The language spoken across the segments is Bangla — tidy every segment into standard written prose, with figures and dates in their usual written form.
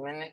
মানে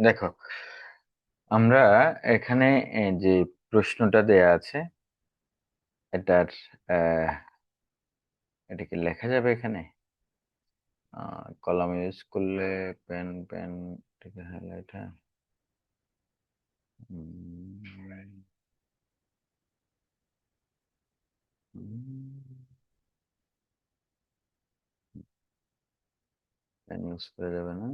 দেখো, আমরা এখানে যে প্রশ্নটা দেয়া আছে এটার আহ এটা কি লেখা যাবে এখানে? কলম ইউজ করলে পেন পেন থেকে হাইলাইট, হ্যাঁ। পেন ইউজ করা যাবে না।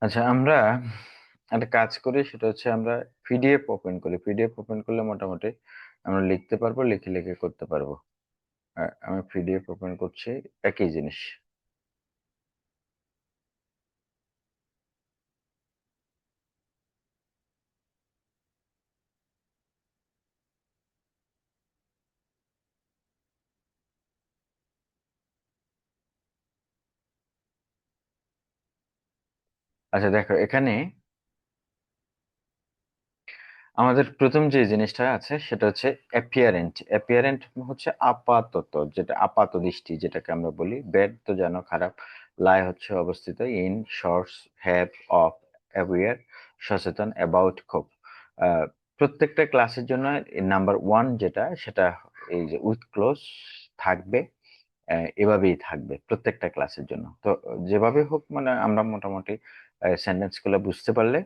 আচ্ছা, আমরা একটা কাজ করি, সেটা হচ্ছে আমরা পিডিএফ ওপেন করি। পিডিএফ ওপেন করলে মোটামুটি আমরা লিখতে পারবো, লিখে লিখে করতে পারবো। আমি পিডিএফ ওপেন করছি, একই জিনিস। আচ্ছা দেখো, এখানে আমাদের প্রথম যে জিনিসটা আছে সেটা হচ্ছে অ্যাপিয়ারেন্ট। অ্যাপিয়ারেন্ট হচ্ছে আপাতত, যেটা আপাত দৃষ্টি যেটাকে আমরা বলি। ব্যাড তো জানো খারাপ, লাই হচ্ছে অবস্থিত, in, shorts, have, of, aware, সচেতন, অ্যাবাউট, খুব। প্রত্যেকটা ক্লাসের জন্য নাম্বার ওয়ান যেটা, সেটা এই যে উইথ ক্লোজ থাকবে। এভাবেই থাকবে প্রত্যেকটা ক্লাসের জন্য। তো যেভাবে হোক, মানে আমরা মোটামুটি সেন্টেন্স গুলো বুঝতে পারলে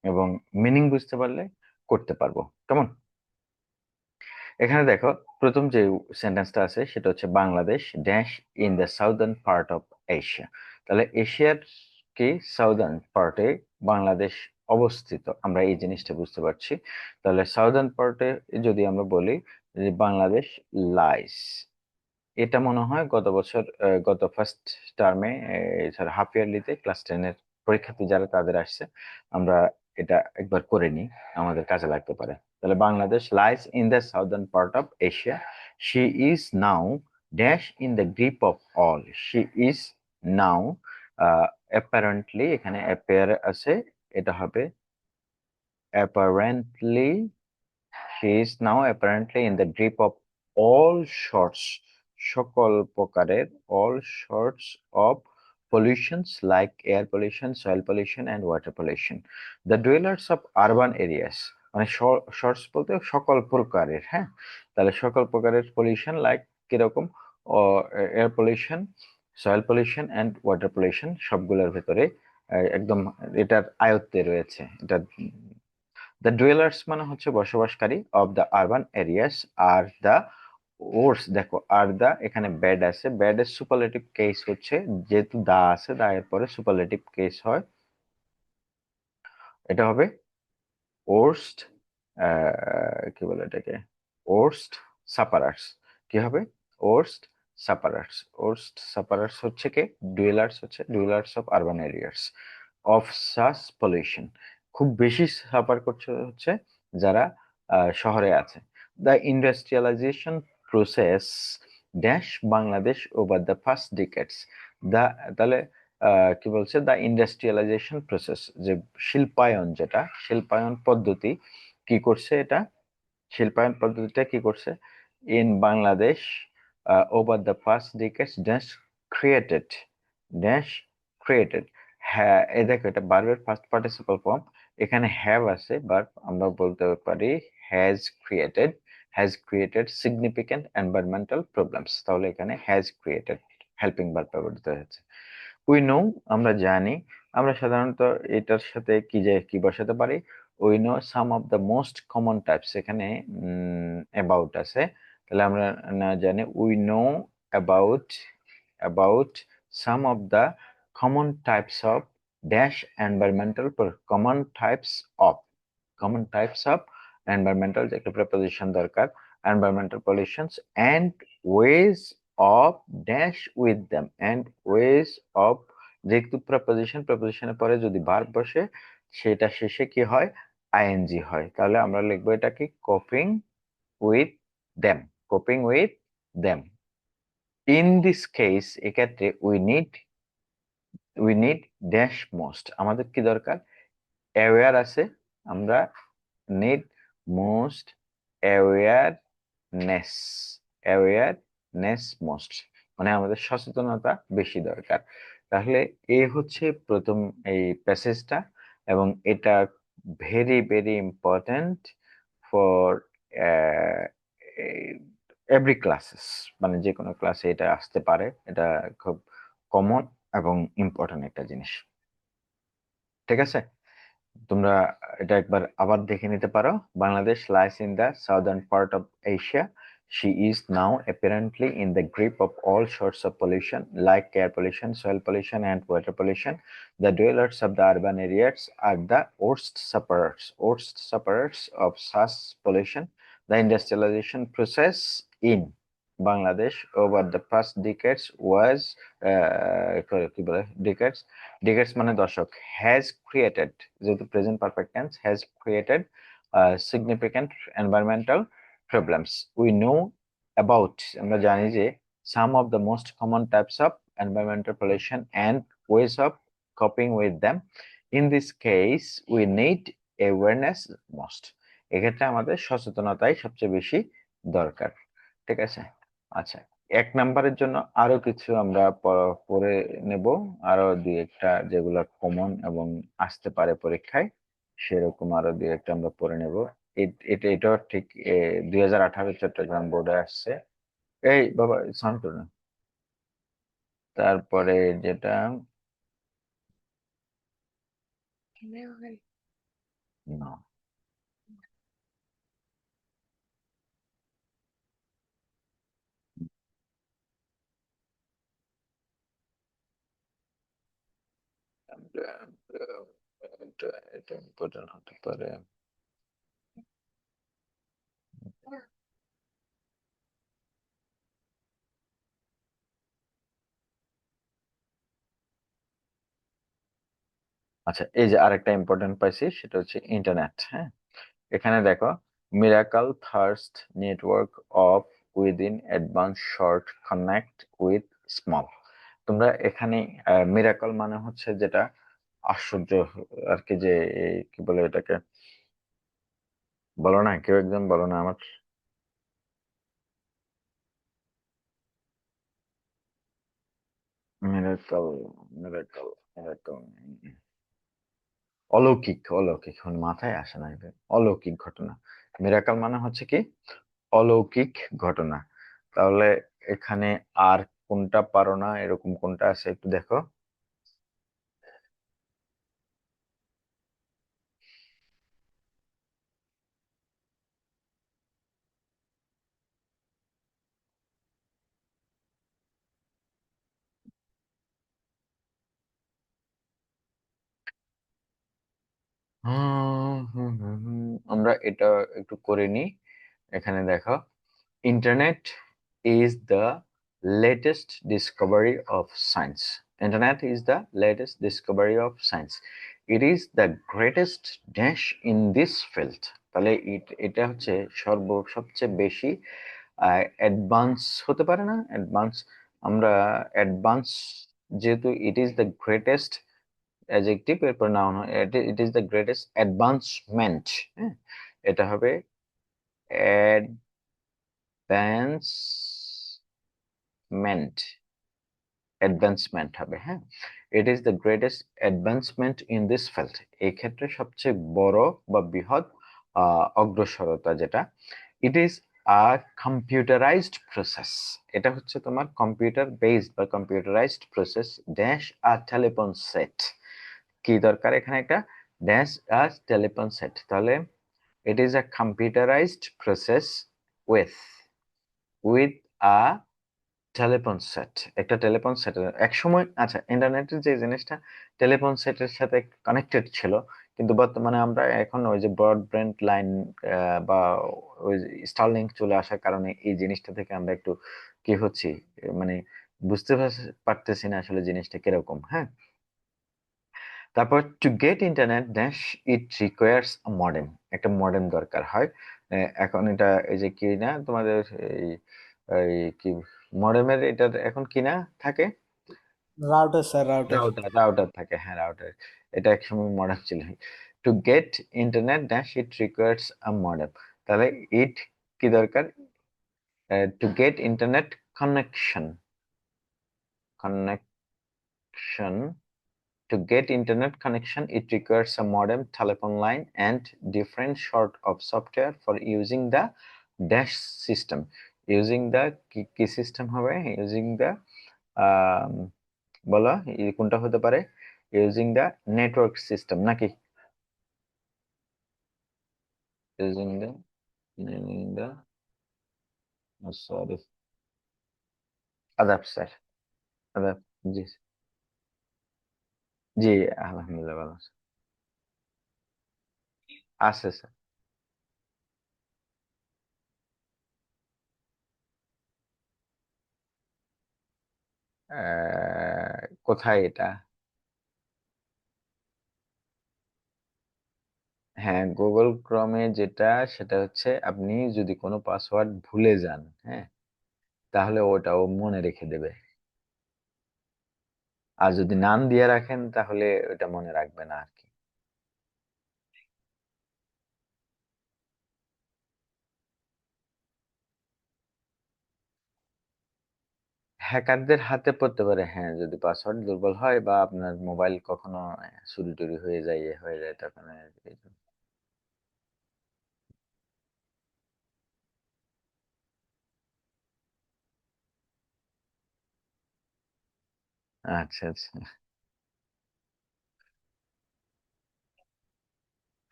এবং মিনিং বুঝতে পারলে করতে পারবো। কেমন? এখানে দেখো, প্রথম যে সেন্টেন্সটা আছে সেটা হচ্ছে Bangladesh dash in the southern part of Asia. তাহলে এশিয়ার কি সাউদার্ন পার্টে বাংলাদেশ অবস্থিত, আমরা এই জিনিসটা বুঝতে পারছি। তাহলে সাউদার্ন পার্টে যদি আমরা বলি যে বাংলাদেশ লাইস, এটা মনে হয় গত বছর গত ফার্স্ট টার্মে, এছাড়া হাফ ইয়ারলিতে ক্লাস 10-এর পরীক্ষার্থী যারা তাদের আসছে, আমরা এটা একবার করে নিই, আমাদের কাজে লাগতে পারে। তাহলে Bangladesh lies in the southern part of Asia, she is now dash in the grip of all, she is now, apparently এখানে অ্যাপেয়ার আছে, এটা হবে apparently, she is now apparently in the grip of all sorts, সকল প্রকারের, all sorts of pollutions like air pollution, soil pollution and water pollution. The dwellers of urban areas, মানে শর্টস বলতে সকল প্রকারের, হ্যাঁ। তাহলে সকল প্রকারের পলিউশন লাইক কিরকম? Air pollution, soil pollution and water pollution, সবগুলোর ভেতরে একদম এটার আয়ত্তে রয়েছে এটা। দ্য ডুয়েলার্স মানে হচ্ছে বসবাসকারী, অফ দ্য আরবান এরিয়াস আর দ্য ওর্স। দেখো, আর দা এখানে ব্যাড আছে, ব্যাড এর সুপারলেটিভ কেস হচ্ছে, যেহেতু দা আছে, দা এর পরে সুপারলেটিভ কেস হয়, এটা হবে ওর্স্ট, কি বলে এটাকে, ওর্স্ট সাপারার্স। কি হবে? ওর্স্ট সাপারার্স। ওর্স্ট সাপারার্স হচ্ছে কি, ডুয়েলার্স হচ্ছে dwellers of urban areas of সাস পলিউশন। খুব বেশি সাফার করছে হচ্ছে যারা শহরে আছে। The industrialization process dash Bangladesh over the first decades. দা তাহলে কি বলছে, দ্য ইন্ডাস্ট্রিয়ালাইজেশন প্রসেস, যে শিল্পায়ন, যেটা শিল্পায়ন পদ্ধতি কি করছে এটা, শিল্পায়ন পদ্ধতিটা কি করছে in Bangladesh over the first ডিকেডস dash created, dash created. হ্যাঁ, এই দেখো এটা ভার্বের ফার্স্ট পার্টিসিপল ফর্ম, এখানে হ্যাভ আছে, বাট আমরা বলতে পারি has created, has created significant environmental problems. তাহলে এখানে হ্যাজ ক্রিয়েটেড হেল্পিং ভার্ব ব্যবহৃত হয়েছে। উই নো, আমরা জানি। আমরা সাধারণত এটার সাথে কি বসাতে পারি, we know some of the most common types, এখানে অ্যাবাউট আছে, তাহলে আমরা না জানি we know about, about some of the common types of dash environmental, common types of, common types of environmental, যে একটা প্রেপোজিশন দরকার, environmental pollutions and ways of dash with them, and ways of, যেহেতু প্রেপোজিশন, প্রেপোজিশনের পরে যদি ভার্ব বসে সেটা শেষে কি হয়, আইএনজি হয়, তাহলে আমরা লিখবো এটা কি, coping with them, coping with them. In this case, এক্ষেত্রে উই নিড ড্যাশ মোস্ট, আমাদের কি দরকার, অ্যাওয়্যার আছে, আমরা need most awareness, awareness most, মানে আমাদের সচেতনতা বেশি দরকার। তাহলে এ হচ্ছে প্রথম এই প্যাসেজটা, এবং এটা very very important for every classes, মানে যে কোনো ক্লাসে এটা আসতে পারে, এটা খুব কমন এবং ইম্পর্ট্যান্ট একটা জিনিস। ঠিক আছে, তোমরা এটা একবার আবার দেখে নিতে পারো। Bangladesh lies in the southern part of Asia. She is now apparently in the grip of all sorts of pollution, like air pollution, soil pollution, and water pollution. The dwellers of the urban areas are the worst sufferers of such pollution. The industrialization process in Bangladesh over the past decades was কি বলে decades, decades মানে দশক, has created, যেহেতু present perfect tense, has created significant environmental problems. We know about, আমরা জানি যে some of the most common types of environmental pollution and ways of coping with them. In this case, we need awareness most. এক্ষেত্রে আমাদের সচেতনতাই সবচেয়ে বেশি দরকার। ঠিক আছে, আচ্ছা, এক নাম্বারের জন্য আরো কিছু আমরা পড়ে নেব, আরো দুই একটা যেগুলো কমন এবং আসতে পারে পরীক্ষায়, সেরকম আরো দুই একটা আমরা পড়ে নেব। এটাও ঠিক 2018 চট্টগ্রাম বোর্ডে আসছে। এই বাবা শান্ত না। তারপরে যেটা না, এটা এটা ইম্পর্টেন্ট হতে পারে। আচ্ছা, এই যে আরেকটা ইম্পর্টেন্ট পাইছি, সেটা হচ্ছে ইন্টারনেট। হ্যাঁ, এখানে দেখো, miracle thirst network of within advance short connect with small. তোমরা এখানে মিরাকল মানে হচ্ছে যেটা আশ্চর্য আর কি, যে কি বলে এটাকে, বলো না, কেউ একজন বলো না আমার। মিরাকল, মিরাকল, মিরাকল, অলৌকিক, অলৌকিক, এখন মাথায় আসে না এটা। অলৌকিক ঘটনা, মিরাকল মানে হচ্ছে কি, অলৌকিক ঘটনা। তাহলে এখানে আর কোনটা পারো না, এরকম কোনটা আছে একটু দেখো। আমরা এটা একটু করে নিই। এখানে দেখো, internet is the latest discovery of science. Internet is the latest discovery of science. It is the greatest dash in this field. তাহলে এটা হচ্ছে সবচেয়ে বেশি অ্যাডভান্স হতে পারে না, অ্যাডভান্স, আমরা অ্যাডভান্স, যেহেতু ইট ইজ দ্য গ্রেটেস্ট অ্যাডজেক্টিভ, এরপর নাউন হয়, ইট ইজ দ্য গ্রেটেস্ট অ্যাডভান্সমেন্ট। হ্যাঁ, এটা হবে অ্যাডভান্সমেন্ট, অ্যাডভান্সমেন্ট হবে। হ্যাঁ, it is the greatest advancement in this field. এই ক্ষেত্রে সবচেয়ে বড় বা বৃহৎ অগ্রসরতা যেটা, ইট ইজ আ কম্পিউটারাইজড প্রসেস। এটা হচ্ছে তোমার কম্পিউটার বেসড বা computerised process dash a telephone set. কি দরকার এখানে, একটা ড্যাশ আ টেলিফোন সেট। তাহলে ইট is a computerised process with with a telephone set. একটা টেলিফোন সেট এক সময়, আচ্ছা, ইন্টারনেটের যে জিনিসটা টেলিফোন সেটের সাথে কানেক্টেড ছিল, কিন্তু বর্তমানে আমরা এখন ওই যে ব্রডব্যান্ড লাইন বা ওই স্টারলিংক চলে আসার কারণে এই জিনিসটা থেকে আমরা একটু কি হচ্ছি, মানে বুঝতে পারতেছি না আসলে জিনিসটা কিরকম। হ্যাঁ, তারপর to get internet dash it requires modem. একটা মডেম দরকার হয়। এখন এটা এই যে কি না তোমাদের এই এই কি মডেমের এটা এখন কি না থাকে, রাউটার স্যার, রাউটার। রাউটার থাকে, হ্যাঁ রাউটার। এটা একসময় মডেম ছিল। To get internet dash it requires a modem. তাহলে ইট কি দরকার, to get internet connection, connection to get internet connection, it requires a modem, telephone line, and different sort of software for using the dash system. Using the কি সিস্টেম হবে, using the um, বলো কোনটা হতে পারে, using the network system নাকি, using the সরি, আদাব স্যার, আদাব। জি জি, আলহামদুলিল্লাহ ভালো আছে। আছে স্যার। কোথায় এটা? হ্যাঁ, গুগল ক্রমে যেটা, সেটা হচ্ছে আপনি যদি কোনো পাসওয়ার্ড ভুলে যান, হ্যাঁ, তাহলে ওটা ও মনে রেখে দেবে। আর যদি নাম দিয়ে রাখেন তাহলে ওটা মনে রাখবে না আর কি। হ্যাকারদের হাতে পড়তে পারে, হ্যাঁ, যদি পাসওয়ার্ড দুর্বল হয় বা আপনার মোবাইল কখনো চুরি টুরি হয়ে যায়, হয়ে যায়, তখন আর কি। আচ্ছা আচ্ছা,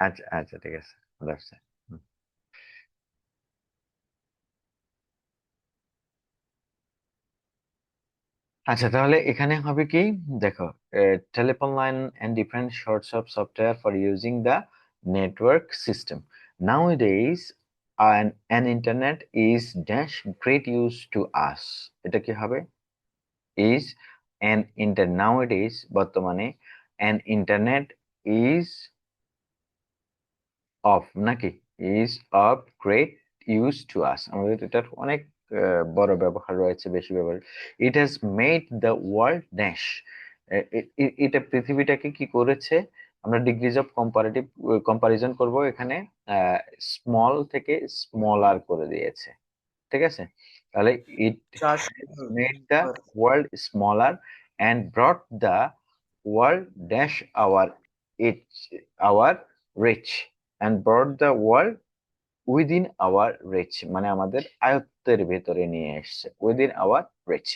আচ্ছা আচ্ছা, ঠিক আছে, আচ্ছা। আচ্ছা, তাহলে এখানে হবে কি, দেখো, telephone line and different sorts of software for using the network system nowadays, an internet is dash great use to us। এটা কি হবে, is an inter nowadays বর্তমানে, an internet is অফ নাকি, is of great use to us, আমাদের এটার অনেক বড় ব্যবহার রয়েছে, বেশি ব্যবহার। It has made the world dash, এটা পৃথিবীটাকে কি করেছে, আমরা ডিগ্রিজ অফ কম্পারেটিভ কম্পারিজন করব এখানে, স্মল থেকে স্মলার করে দিয়েছে। ঠিক আছে, তাহলে ইট চাষ। Has made the world smaller and brought the world dash our it our reach, and brought the world within our reach, মানে আমাদের আয়ত্তের ভেতরে নিয়ে এসছে, within our reach.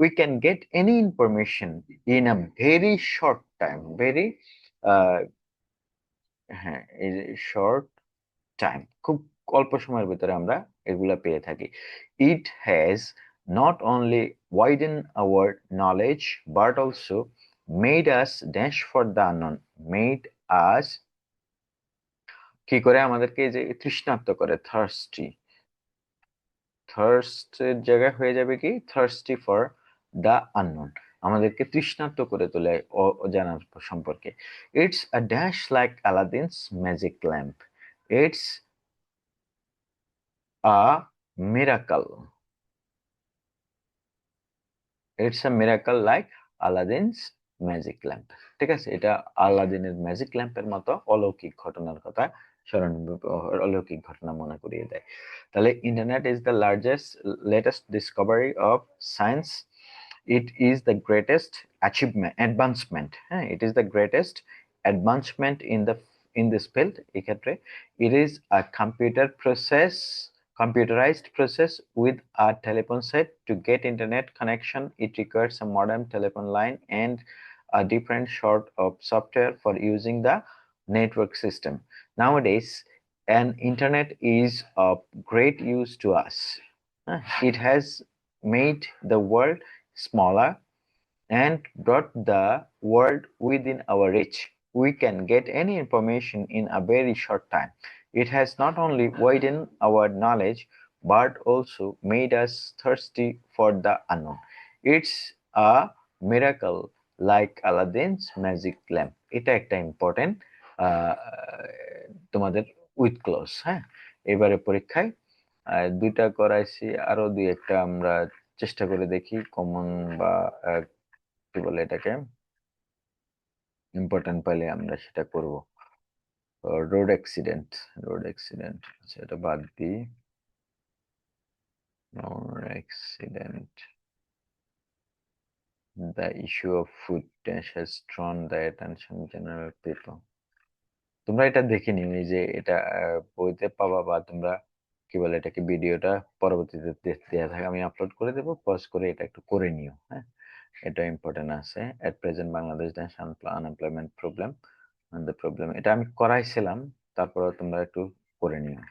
We can get any information in a very short time, very, হ্যাঁ, এই শর্ট টাইম, খুব অল্প সময়ের ভিতরে আমরা এগুলা পেয়ে থাকি। It has not only widen hour knowledge but also made us dash for the unknown, made us কি করে, আমাদেরকে এই যে তৃষ্ণার্ত করে, থার্স্টি, থার্স্ট এর জায়গায় হয়ে যাবে কি থার্স্টি ফর দ্য আননোন, আমাদেরকে তৃষ্ণার্ত করে তোলে অজানার সম্পর্কে। It's a dash like Aladdin's magic lamp, it's a miracle, it's a miracle like Aladdin's magic lamp. ঠিক আছে, এটা আলাদিনের ম্যাজিক ল্যাম্পের মতো অলৌকিক ঘটনার কথা স্মরণ, অলৌকিক ঘটনা মনে করিয়ে দেয়। তাহলে internet is the largest latest discovery of science, it is the greatest achievement advancement, হ্যাঁ, it is the greatest advancement in this field. এক্ষেত্রে it is a computerized process with a telephone set. To get internet connection, it requires a modem telephone line and a different sort of software for using the network system. Nowadays, an internet is of great use to us. It has made the world smaller and brought the world within our reach. We can get any information in a very short time. It has not only widened our knowledge but also made us thirsty for the unknown. It's a miracle like Aladdin's magic lamp. এটা একটা ইম্পর্টেন্ট তোমাদের উইথ ক্লোজ। হ্যাঁ, এবারে পরীক্ষায় দুইটা করাইছি, আরো দুই একটা আমরা চেষ্টা করে দেখি কমন বা কি বলে এটাকে ইম্পর্টেন্ট পাইলে আমরা সেটা করব। রোড অ্যাক্সিডেন্ট, রোড অ্যাক্সিডেন্ট, আচ্ছা এটা বাদ দিই। Road accident, the issue of food has drawn the attention general people. তোমরা এটা দেখে নিও, এই যে এটা বইতে পাবা বা তোমরা কি বলে এটাকে ভিডিওটা পরবর্তীতে দেয়া থাকে, আমি আপলোড করে দেবো, পজ করে এটা একটু করে নিও। হ্যাঁ, এটা ইম্পর্টেন্ট আছে। At present Bangladesh national unemployment problem, the problem, এটা আমি করাইছিলাম, তারপরে তোমরা একটু করে নিও,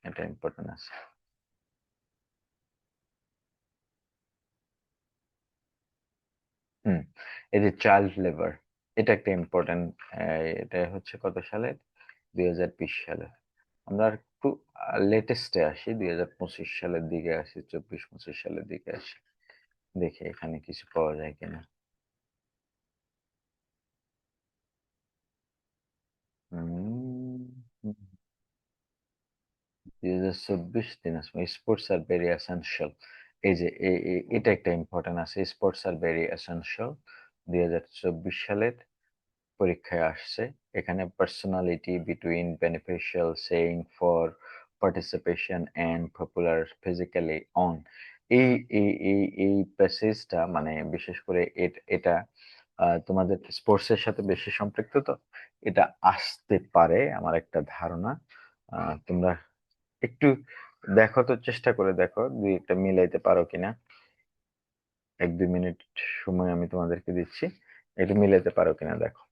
এটা ইম্পর্টেন্ট আছে। হুম, এই যে চাইল্ড লেবার, এটা একটা ইম্পর্টেন্ট। এটা হচ্ছে কত সালে, 2020 সালে। আমরা একটু লেটেস্টে আসি, 2025 সালের দিকে আসি, 24-25 সালের দিকে আসি, দেখি এখানে কিছু পাওয়া যায় কিনা। হুম, 2024 Dinajpur, sports are very essential. এই যে এটা একটা ইম্পর্টেন্ট আছে, স্পোর্টস আর ভেরি এসেনশিয়াল, 2024 সালের পরীক্ষায় আসছে। এখানে personality between beneficial saying for participation and popular physically on, এই এই এই এই প্যাসেজটা মানে বিশেষ করে এটা তোমাদের স্পোর্টস এর সাথে বেশি সম্পৃক্ত, তো এটা আসতে পারে আমার একটা ধারণা। তোমরা একটু দেখো তো, চেষ্টা করে দেখো দুই একটা মিলাইতে পারো কিনা। 1-2 মিনিট সময় আমি তোমাদেরকে দিচ্ছি, একটু মিলাইতে পারো কিনা দেখো।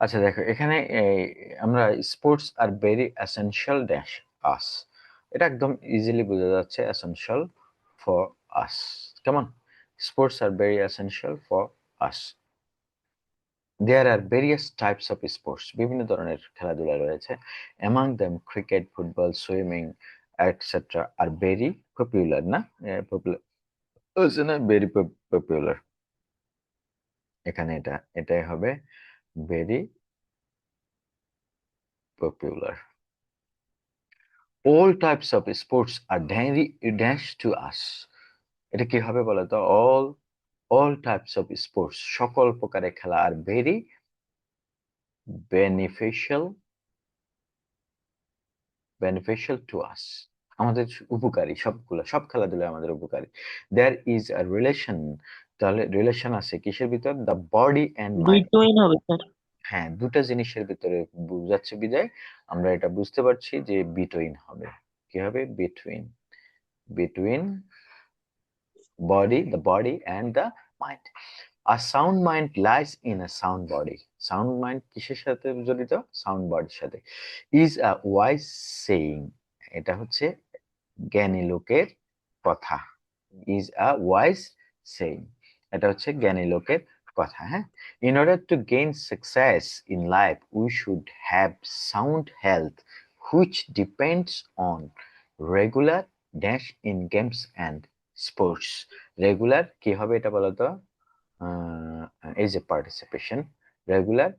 আচ্ছা দেখো এখানে আমরা sports are very essential dash us, এটা একদম ইজিলি বোঝা যাচ্ছে, এসেনশিয়াল ফর আস। কেমন, sports are very essential for us. There are various types of sports, বিভিন্ন ধরনের খেলাধুলা রয়েছে। Among them cricket, football, swimming etcetera are very popular, না পপুলার, ভেরি পপুলার, এখানে এটাই হবে very popular. all types of sports are dash to us, এটা কি হবে বলো তো, all types of sports, সকল প্রকারের খেলা আর very beneficial to us, আমাদের উপকারী, সব খেলাধুলা আমাদের উপকারী। দেয়ার ইজ আ রিলেশন, তাহলে রিলেশন আছে কিসের ভিতর? The body and mind. Between হবে স্যার। হ্যাঁ, দুটা জিনিসের ভিতরে বুঝাচ্ছে বিদায় আমরা এটা বুঝতে পারছি যে বিটুইন হবে। কি হবে? Between, between the body and the mind. A sound mind lies in a sound body. Sound mind কিসের সাথে জড়িত? সাউন্ড বডির সাথে। Is a wise saying, এটা হচ্ছে জ্ঞানী লোকের কথা। Is a wise saying, এটা হচ্ছে জ্ঞানী লোকের কথা। হ্যাঁ, in order to gain success in life we should have sound health which depends on regular dash in games and sports. Regular কি হবে এটা বলতো? এই যে participation, regular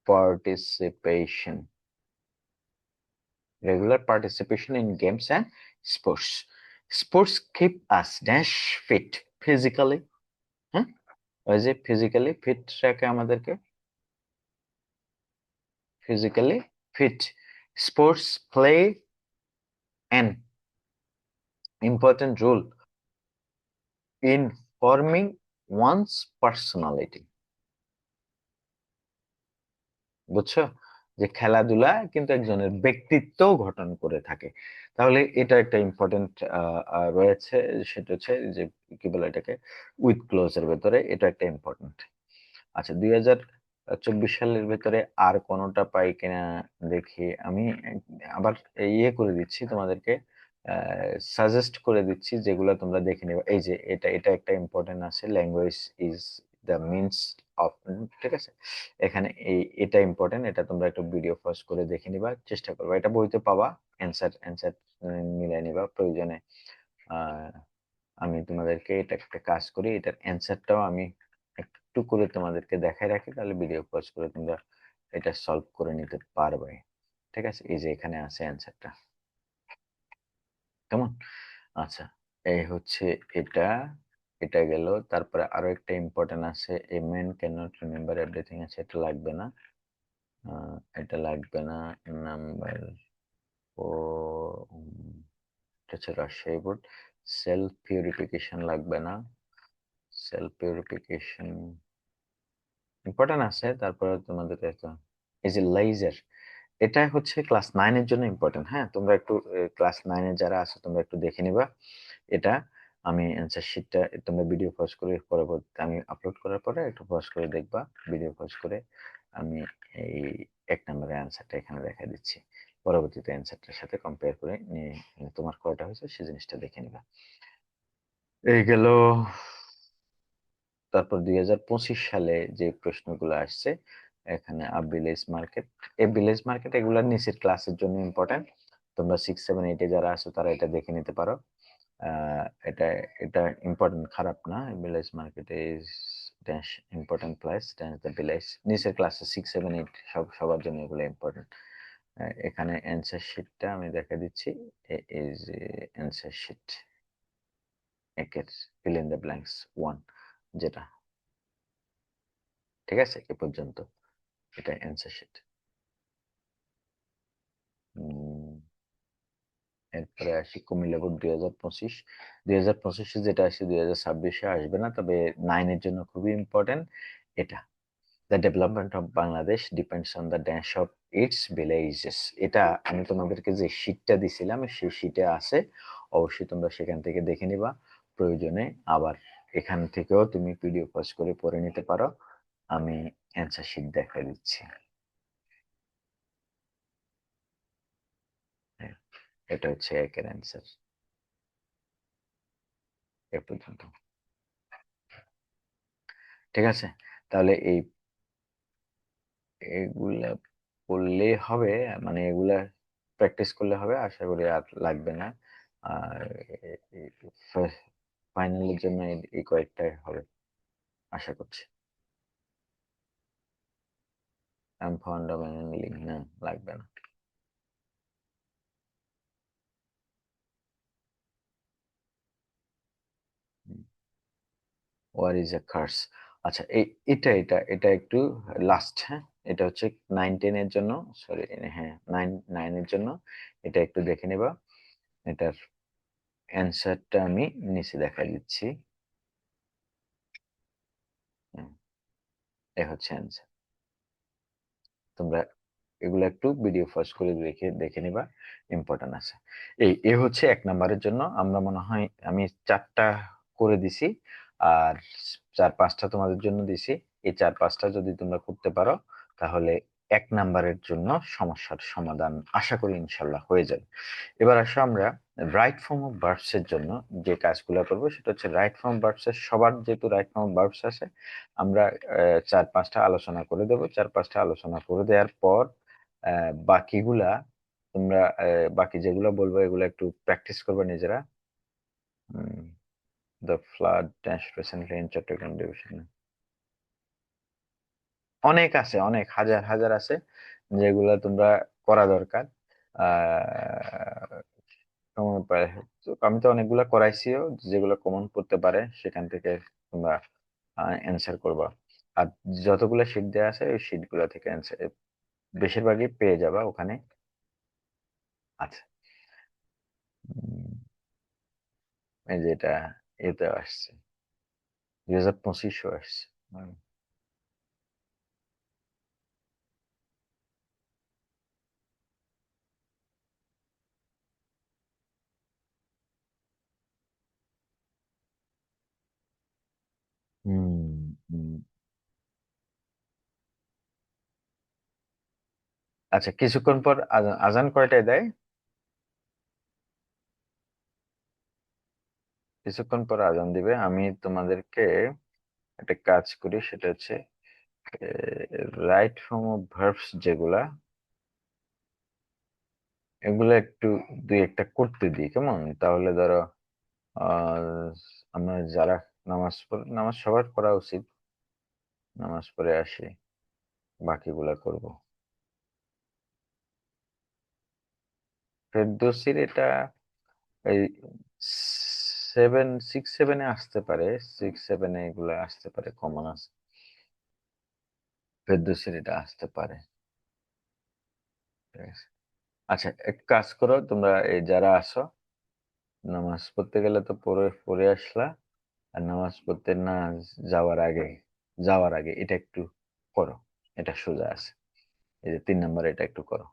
participation, regular participation in games and sports. Sports keep us dash fit physically. হ্যাঁ, ওই যে ফিজিক্যালি ফিট রাখে আমাদেরকে, physically fit. Sports play an important role in forming one's personality. বুঝছো? যে খেলাধুলা কিন্তু একজনের ব্যক্তিত্ব গঠন করে থাকে। তাহলে এটা একটা ইম্পর্টেন্ট রয়েছে, সেটা হচ্ছে যে কি বলে এটাকে, উইথ ক্লোজ এর ভেতরে এটা একটা ইম্পর্টেন্ট। আচ্ছা, 2024 সালের ভেতরে আর কোনোটা পাই কিনা দেখি আমি। আবার ইয়ে করে দিচ্ছি তোমাদেরকে, সাজেস্ট করে দিচ্ছি যেগুলো তোমরা দেখে নিবে। এই যে এটা এটা একটা ইম্পর্টেন্ট আছে, language is the means of, ঠিক আছে। এখানে এটা ইম্পর্টেন্ট, এটা তোমরা একটু ভিডিও পজ করে দেখে নিবা, চেষ্টা করবা, এটা বইতে পাবা। অ্যান্সার অ্যান্সার মিলাই নিবা প্রয়োজনে। আহ আমি তোমাদেরকে এটা একটা কাজ করি, এটার অ্যান্সারটাও আমি একটু করে তোমাদেরকে দেখাই রাখি, তাহলে ভিডিও পজ করে তোমরা এটা সলভ করে নিতে পারবে। ঠিক আছে, এই যে এখানে আছে অ্যান্সারটা, কেমন? আচ্ছা, এই হচ্ছে এটা, এটা গেল। তারপরে আরো একটা ইম্পর্টেন্ট আছে, a man can not remember everything, আছে, এটা লাগবে না। এটা লাগবে না। নাম্বার 4, এটা হচ্ছে রাজশাহী বোর্ড। সেলফ পিউরিফিকেশন লাগবে না। সেলফ পিউরিফিকেশন ইম্পর্টেন্ট আছে। তারপরে তোমাদের এই যে লেজার, এটা হচ্ছে ক্লাস 9 এর জন্য ইম্পর্টেন্ট। হ্যাঁ, তোমরা একটু ক্লাস 9 এ যারা আছো তোমরা একটু দেখে নিবা এটা। আমি অ্যান্সার শিটটা তোমরা ভিডিও পজ করে পরবর্তীতে আমি আপলোড করার পরে একটু পজ করে দেখবা, ভিডিও পজ করে আমি এই 1 নম্বরের অ্যান্সারটা এখানে দেখা দিচ্ছি। পরবর্তীতে অ্যান্সারটার সাথে কম্পেয়ার করে নিয়ে তোমার কয়টা হয়েছে সেই জিনিসটা দেখে নিবা। এই গেল। তারপর 2025 সালে যে প্রশ্নগুলো আসছে এখানে, a village market, a village market এগুলার নিচের ক্লাসের জন্য ইম্পর্টেন্ট। তোমরা 6, 7, 8 এ যারা আছো তারা এটা দেখে নিতে পারো। এটা এটা ইম্পর্টেন্ট, খারাপ না। Village market is dash important place dash the village. নিচের ক্লাসে 6, 7, 8 সবার জন্য এগুলো ইম্পর্টেন্ট। এখানে অ্যান্সার শিটটা আমি দেখা দিচ্ছি। ইজ অ্যান্সার শিট একের ফিল ইন দ্য ব্ল্যাঙ্কস 1, যেটা, ঠিক আছে, এ পর্যন্ত এটা অ্যান্সার শিট। এরপরে আসি কুমিল্লা বোর্ড 2025। 2025-এ যেটা আসে 2026-এ আসবে না, তবে 9 এর জন্য খুবই ইম্পর্টেন্ট এটা। The development of Bangladesh depends on the dash of its villages. এটা আমি তোমাদেরকে যে শীটটা দিছিলাম সেই শীটে আছে, অবশ্যই তোমরা সেখান থেকে দেখে নিবা। প্রয়োজনে আবার এখান থেকেও তুমি পিডিএফ পজ করে পড়ে নিতে পারো। আমি অ্যান্সার শীট দেখা দিচ্ছি। হ্যাঁ, এটা হচ্ছে একের অ্যান্সার এ পর্যন্ত। ঠিক আছে, তাহলে এগুলা করলে হবে, মানে এগুলা প্র্যাকটিস করলে হবে, আশা করি আর লাগবে না। আর ফাইনালের জন্য এই কয়েকটাই হবে আশা করছি। I'm fond of angling, না লাগবে না। What is a curse? আচ্ছা, এটা এটা এটা একটু লাস্ট, হ্যাঁ, এটা হচ্ছে 9 10 এর জন্য, সরি, হ্যাঁ, 9 9 এর জন্য। এটা একটু দেখে নিবা। এটার অ্যান্সারটা আমি নিচে দেখা দিচ্ছি। হ্যাঁ, এ হচ্ছে অ্যান্সার। তোমরা এগুলো একটু ভিডিও পজ করে দেখে দেখে নিবা, ইম্পর্টেন্ট আছে। এ হচ্ছে 1 নাম্বারের জন্য। আমরা মনে হয় আমি 4টা করে দিছি, আর 4 5টা তোমাদের জন্য দিছি। এই 4 5টা যদি তোমরা করতে পারো, তাহলে 1 নাম্বারের জন্য সমস্যার সমাধান আশা করি ইনশাল্লাহ হয়ে যাবে। এবার আসো আমরা রাইট ফর্ম অফ ভার্বস এর জন্য যে কাজগুলো করবো, সেটা হচ্ছে রাইট ফর্ম ভার্বস এর সবার যেহেতু রাইট ফর্ম ভার্বস আছে, আমরা 4 5টা আলোচনা করে দেবো। 4 5টা আলোচনা করে দেওয়ার পর বাকিগুলা তোমরা বাকি যেগুলো বলবো এগুলো একটু প্র্যাকটিস করবে নিজেরা। The flood dash recently in Chittagong division. অনেক আছে, অনেক হাজার হাজার আছে যেগুলো তোমরা করা দরকার। আহ কমন পারে। তো আমি তো অনেকগুলা করাইছিও, যেগুলো কমন পড়তে পারে সেখান থেকে তোমরা অ্যান্সার করবা। আর যতগুলো শীট দেওয়া আছে ওই শীট গুলা থেকে অ্যান্সার বেশিরভাগই পেয়ে যাবা ওখানে। আচ্ছা, উম, এই যে এটা, এতে আসছে 2025 আসছে। হুম। হুম, হুম। আচ্ছা, কিছুক্ষণ পর আজান আজান কয়টায় দেয়? কিছুক্ষণ পর আজান দিবে। আমি তোমাদেরকে একটা কাজ করি, সেটা হচ্ছে রাইট ফর্ম অফ ভার্বস যেগুলা, এগুলো একটু দুই একটা করতে দিই, কেমন? তাহলে ধরো আহ আমরা যারা নামাজ সবার পড়া উচিত, নামাজ পড়ে আসি, বাকিগুলা করব। ফেরদৌসির এটা এই 6 7 এ আসতে পারে, 6 7 এ এগুলা আসতে পারে, কমন আছে। ফেরদৌসির এটা আসতে পারে। ঠিক আছে। আচ্ছা, এক কাজ করো তোমরা, এই যারা আসো, নামাজ পড়তে গেলে তো পড়ে পড়ে আসলা, আর নামাজ পড়তে না যাওয়ার আগে, এটা একটু করো। এটা সোজা আছে। এই যে 3 নাম্বার, এটা একটু করো।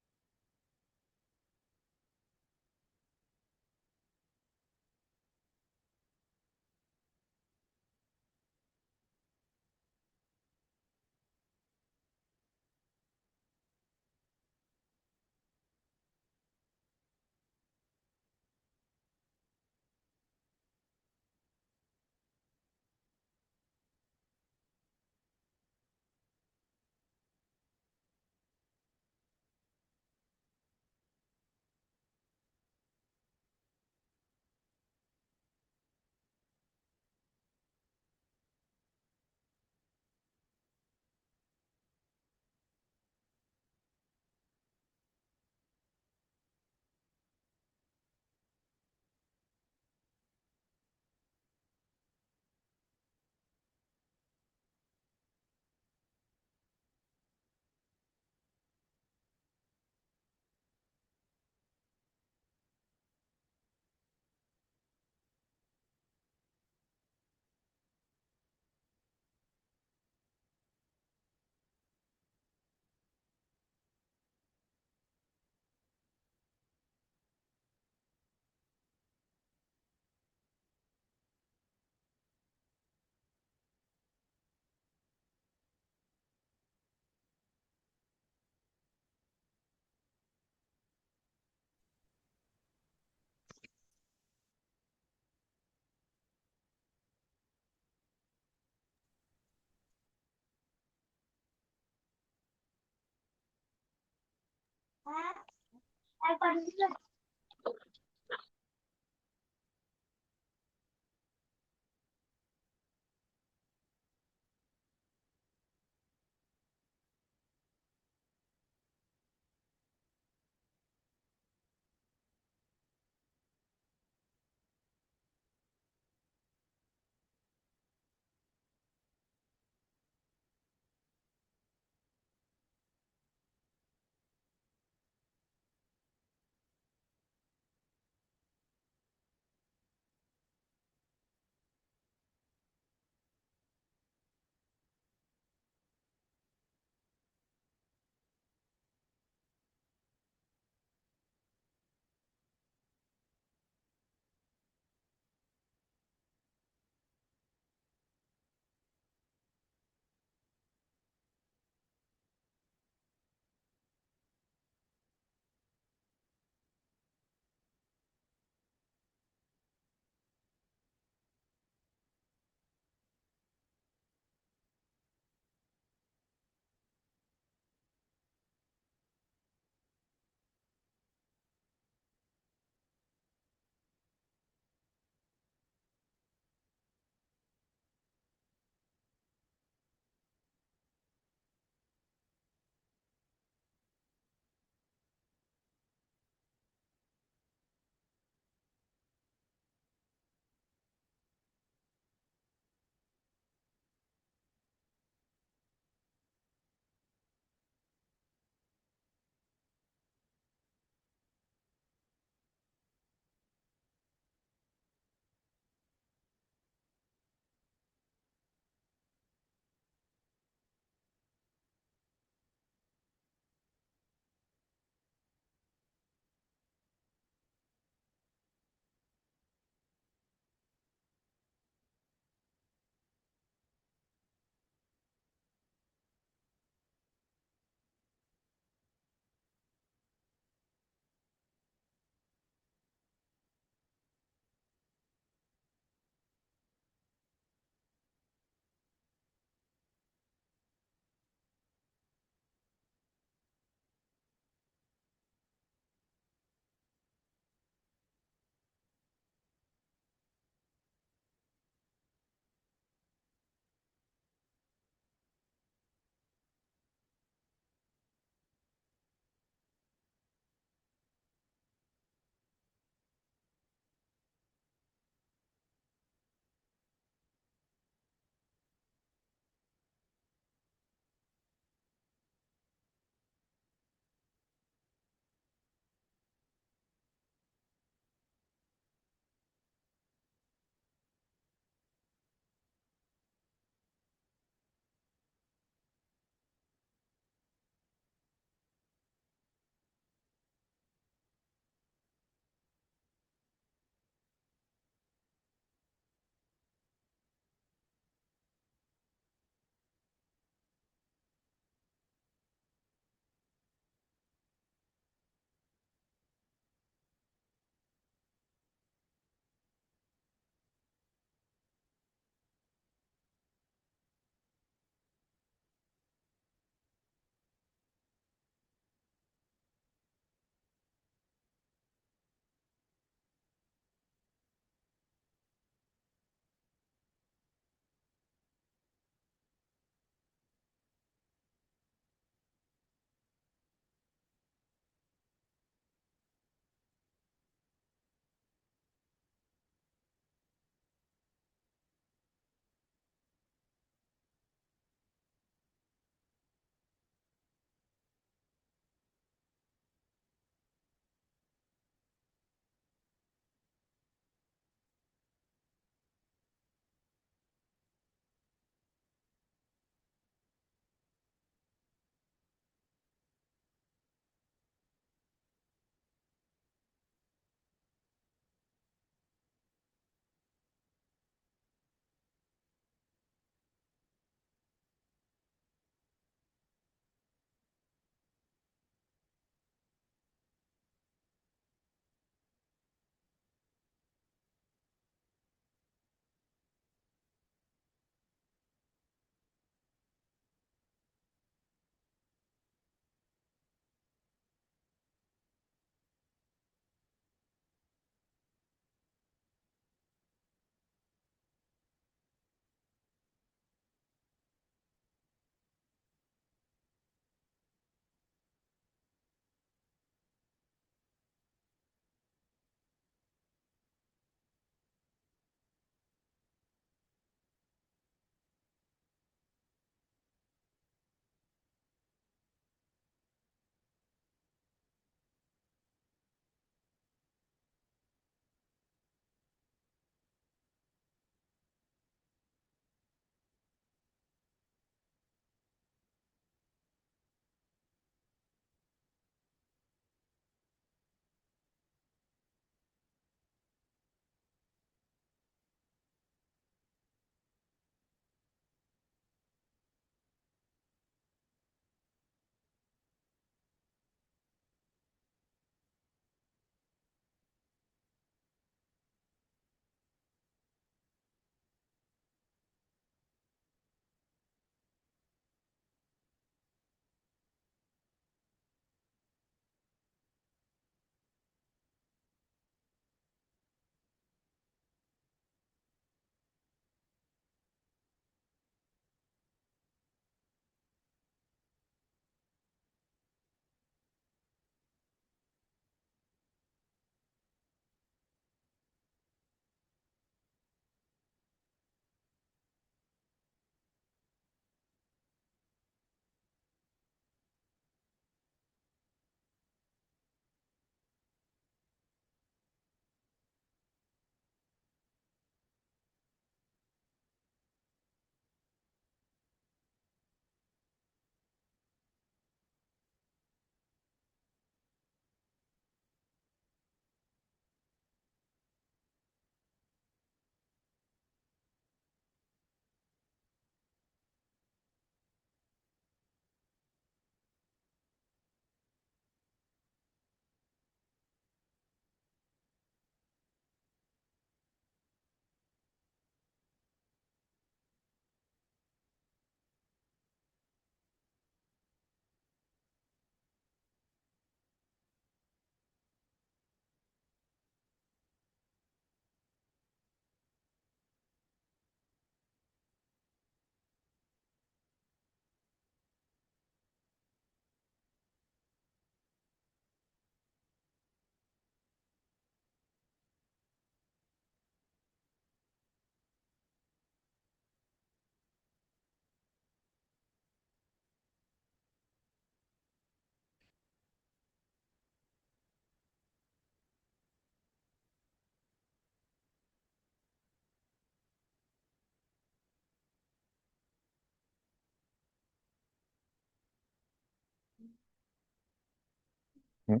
হুম।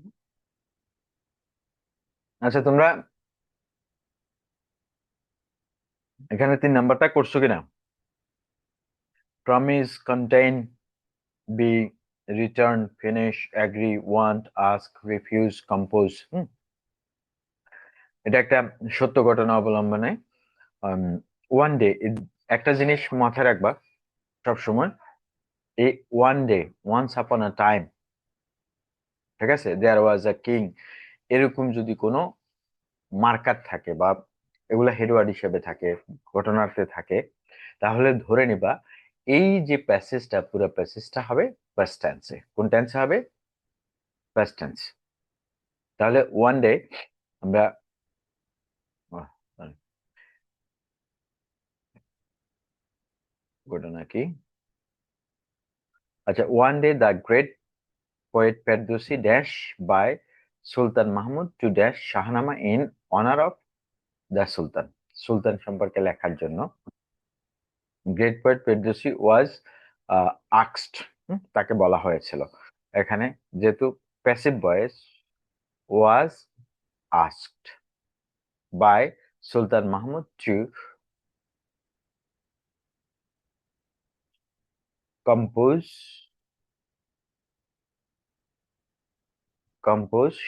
আচ্ছা, তোমরা এখানে 3 নাম্বারটা করছো কিনা? Promise, contain, be, return, finish, agree, want, ask, refuse, compose. এটা একটা সত্য ঘটনা অবলম্বনে ওয়ান ডে, একটা জিনিস মাথায় রাখবা সবসময়, এই ওয়ান ডে, ওয়ান্স আপন আ টাইম, ঠিক আছে, দেয়ার ওয়াজ আ কিং, এরকম যদি কোনো মার্কার থাকে বা এগুলা হেডওয়ার্ড হিসেবে থাকে, ঘটনাতে থাকে, তাহলে ধরে নিবা এই যে প্যাসেজটা, পুরো প্যাসেজটা হবে ফার্স্ট টেন্সে। কোন টেন্সে হবে? First tense. তাহলে ওয়ান ডে আমরা আহ, sorry, ঘটনা কি? আচ্ছা, one day the great poet Ferdowsi dash by Sultan Mahmud to dash Shahnameh in honour of the sultan. সুলতান সম্পর্কে লেখার জন্য গ্রেট পোয়েট ফেরদৌসি ওয়াজ আক্সড, তাকে বলা হয়েছিল। এখানে যেহেতু passive voice, was asked by Sultan Mahmud to compose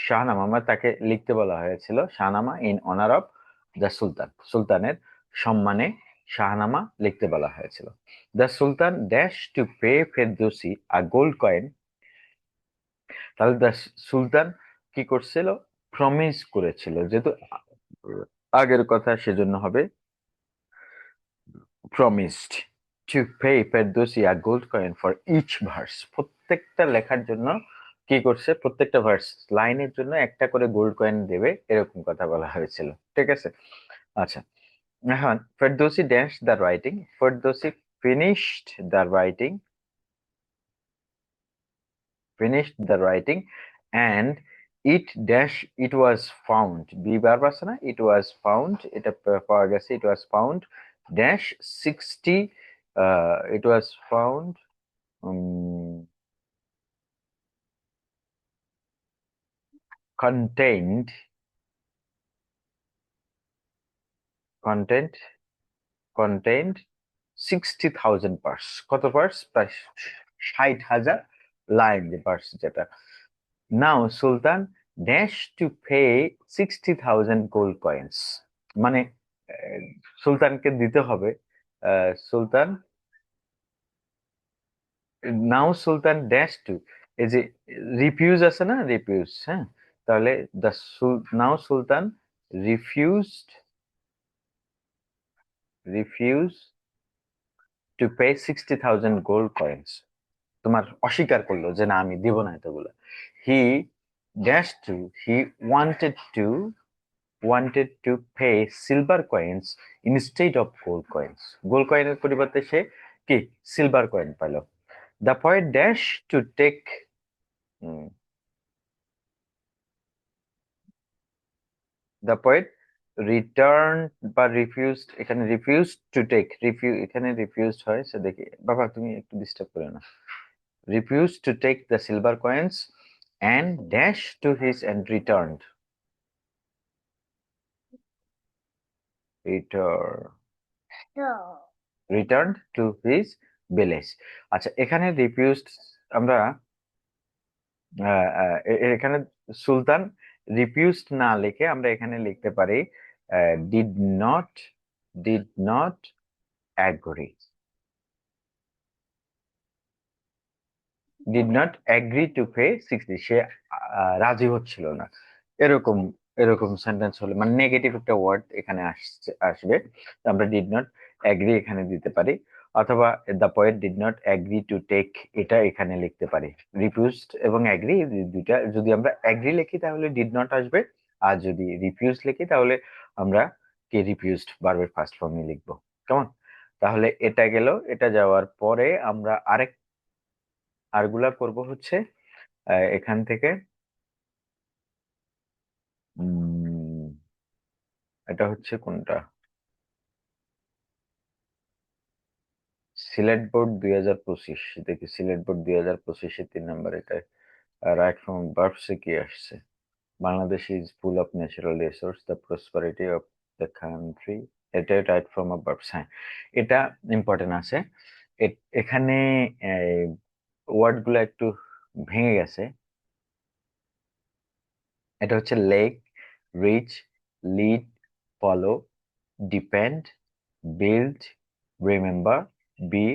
Shahnameh, তাকে লিখতে বলা হয়েছিল Shahnameh in honour of the sultan. সুলতানের সম্মানে শাহনামা লিখতে বলা হয়েছিল। The sultan dash to pay Ferdowsi a gold coin. তাহলে দ্য সুলতান কি করছিল? প্রমিস করেছিল, যেহেতু আগের কথা সেজন্য হবে promised to pay Ferdowsi a gold coin for each verse. প্রত্যেকটা লেখার জন্য কি করছে? প্রত্যেকটা ভার্স, লাইনের জন্য একটা করে গোল্ড কয়েন দেবে, এরকম কথা বলা হয়েছিল। ঠিক আছে। আচ্ছা, এখন Ferdousi dash the writing, Ferdousi finished the writing, and it dash it was found, be verb আছে না, it was found, এটা পাওয়া গেছে, it was found dash 60, it was found contained content contained 60,000 পার্স। কত পার্স? প্রায় 60,000 লাইন, যে পার্স যেটা। Now sultan dash to pay 60,000 gold coins, মানে সুলতানকে দিতে হবে, সুলতান, নাও সুলতান ড্যাশ টু, এই যে রিফিউজ আছে না, রিফিউজ, হ্যাঁ, তাহলে the now sultan refused refuse to pay 60,000 gold coins. তোমার অস্বীকার করলো যে না, আমি দিব না এতগুলো। He dash to, he wanted to pay silver coins instead of gold coins. Gold কয়েনের পরিবর্তে সে কি সিলভার কয়েন পাইল। The poet dash to take, the poet return বা রিফিউজড, এখানে রিফিউজ টু টেক, এখানে রিফিউজড হয়, সে দেখি বাবা তুমি একটু ডিস্টার্ব করো না। Refuse to take the silver coins and dash to his and return returned to his village। আচ্ছা, এখানে রিফিউজড আমরা এখানে সুলতান রিফিউজড না লিখে আমরা এখানে লিখতে পারি did not did not agree did not agree to pay 60, সে রাজি হচ্ছিল না, এরকম এরকম সেন্টেন্স হলে, মানে নেগেটিভ একটা ওয়ার্ড এখানে আসবে, তো আমরা ডিড নট অ্যাগ্রি এখানে দিতে পারি, অথবা the poet did not agree to take, এটা এখানে লিখতে পারি। রিফিউজড এবং অ্যাগ্রি দুইটা, যদি আমরা অ্যাগ্রি লিখি তাহলে ডিড নট আসবে, আর যদি রিফিউজ লিখি তাহলে আমরা কি রিফিউজড ভার্বের ফার্স্ট ফর্মে লিখবো। কেমন? তাহলে এটা গেল। এটা যাওয়ার পরে আমরা আরগুলা করব হচ্ছে এখান থেকে উম, এটা হচ্ছে কোনটা? সিলেট বোর্ড 2025, দেখি সিলেট বোর্ড 2025-এর 3 নাম্বার এটা। রাইট ফ্রম ভার্বসে কি আসছে? Bangladesh is full of natural resource, the prosperity of the country. এটা রাইট ফ্রম আ ভার্বস, হ্যাঁ এটা ইম্পর্টেন্ট আছে। এখানে ওয়ার্ড গুলো একটু ভেঙে গেছে। এটা হচ্ছে lack, reach, lead, follow, depend, build, remember, be,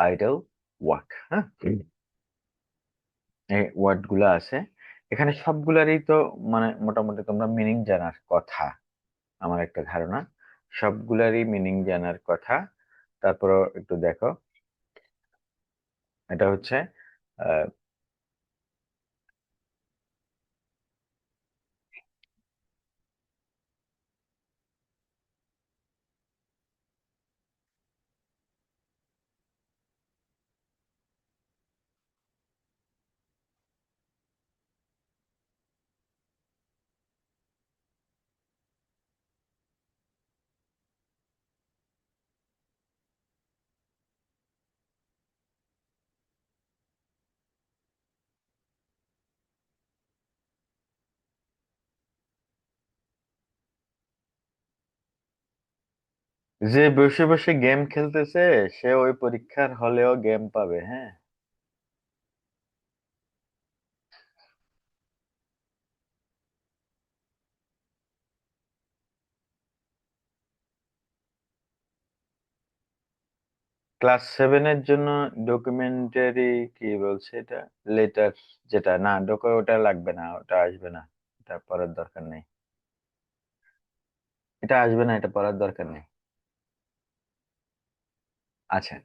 idle, work. হ্যাঁ, এই ওয়ার্ড গুলো আছে এখানে, সবগুলারই তো মানে মোটামুটি তোমরা মিনিং জানার কথা, আমার একটা ধারণা সবগুলারই মিনিং জানার কথা। তারপরও একটু দেখো, এটা হচ্ছে আহ, যে বসে বসে গেম খেলতেছে সে ওই পরীক্ষার হলেও গেম পাবে, হ্যাঁ। ক্লাস 7-এর জন্য ডকুমেন্টারি কি বলছে এটা? লেটার, যেটা না ওটা লাগবে না, ওটা আসবে না, এটা পড়ার দরকার নেই। এটা আসবে না, এটা পড়ার দরকার নেই। আচ্ছা,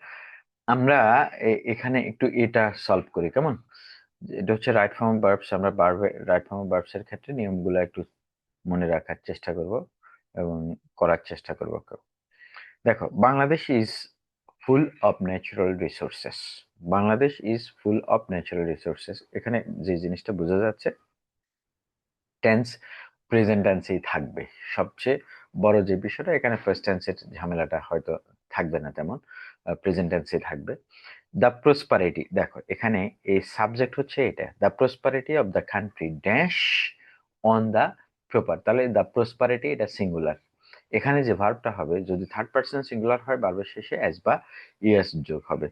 আমরা এখানে একটু এটা সলভ করি কেমন? এটা হচ্ছে রাইট ফর্ম ভার্বস, আমরা রাইট ফর্ম ভার্বস এর ক্ষেত্রে নিয়মগুলো একটু মনে রাখার চেষ্টা করব এবং করার চেষ্টা করব। দেখো, Bangladesh is full of natural resources. Bangladesh is full of natural resources, এখানে যে জিনিসটা বোঝা যাচ্ছে, টেন্স প্রেজেন্ট টেন্সেই থাকবে। সবচেয়ে বড় যে বিষয়টা এখানে, ফার্স্ট টেন্সের ঝামেলাটা হয়তো থাকবে না তেমন, প্রেজেন্ট টেন্সে থাকবে। দ্য প্রসপারিটি, দেখো এখানে এই সাবজেক্ট হচ্ছে এটা, the prosperity of the country dash on the proper, তাহলে দ্য প্রসপারিটি এটা সিঙ্গুলার। এখানে যে ভার্বটা হবে, যদি থার্ড পার্সন সিঙ্গুলার হয়, ভার্বের শেষে এস বা ইএস যোগ হবে।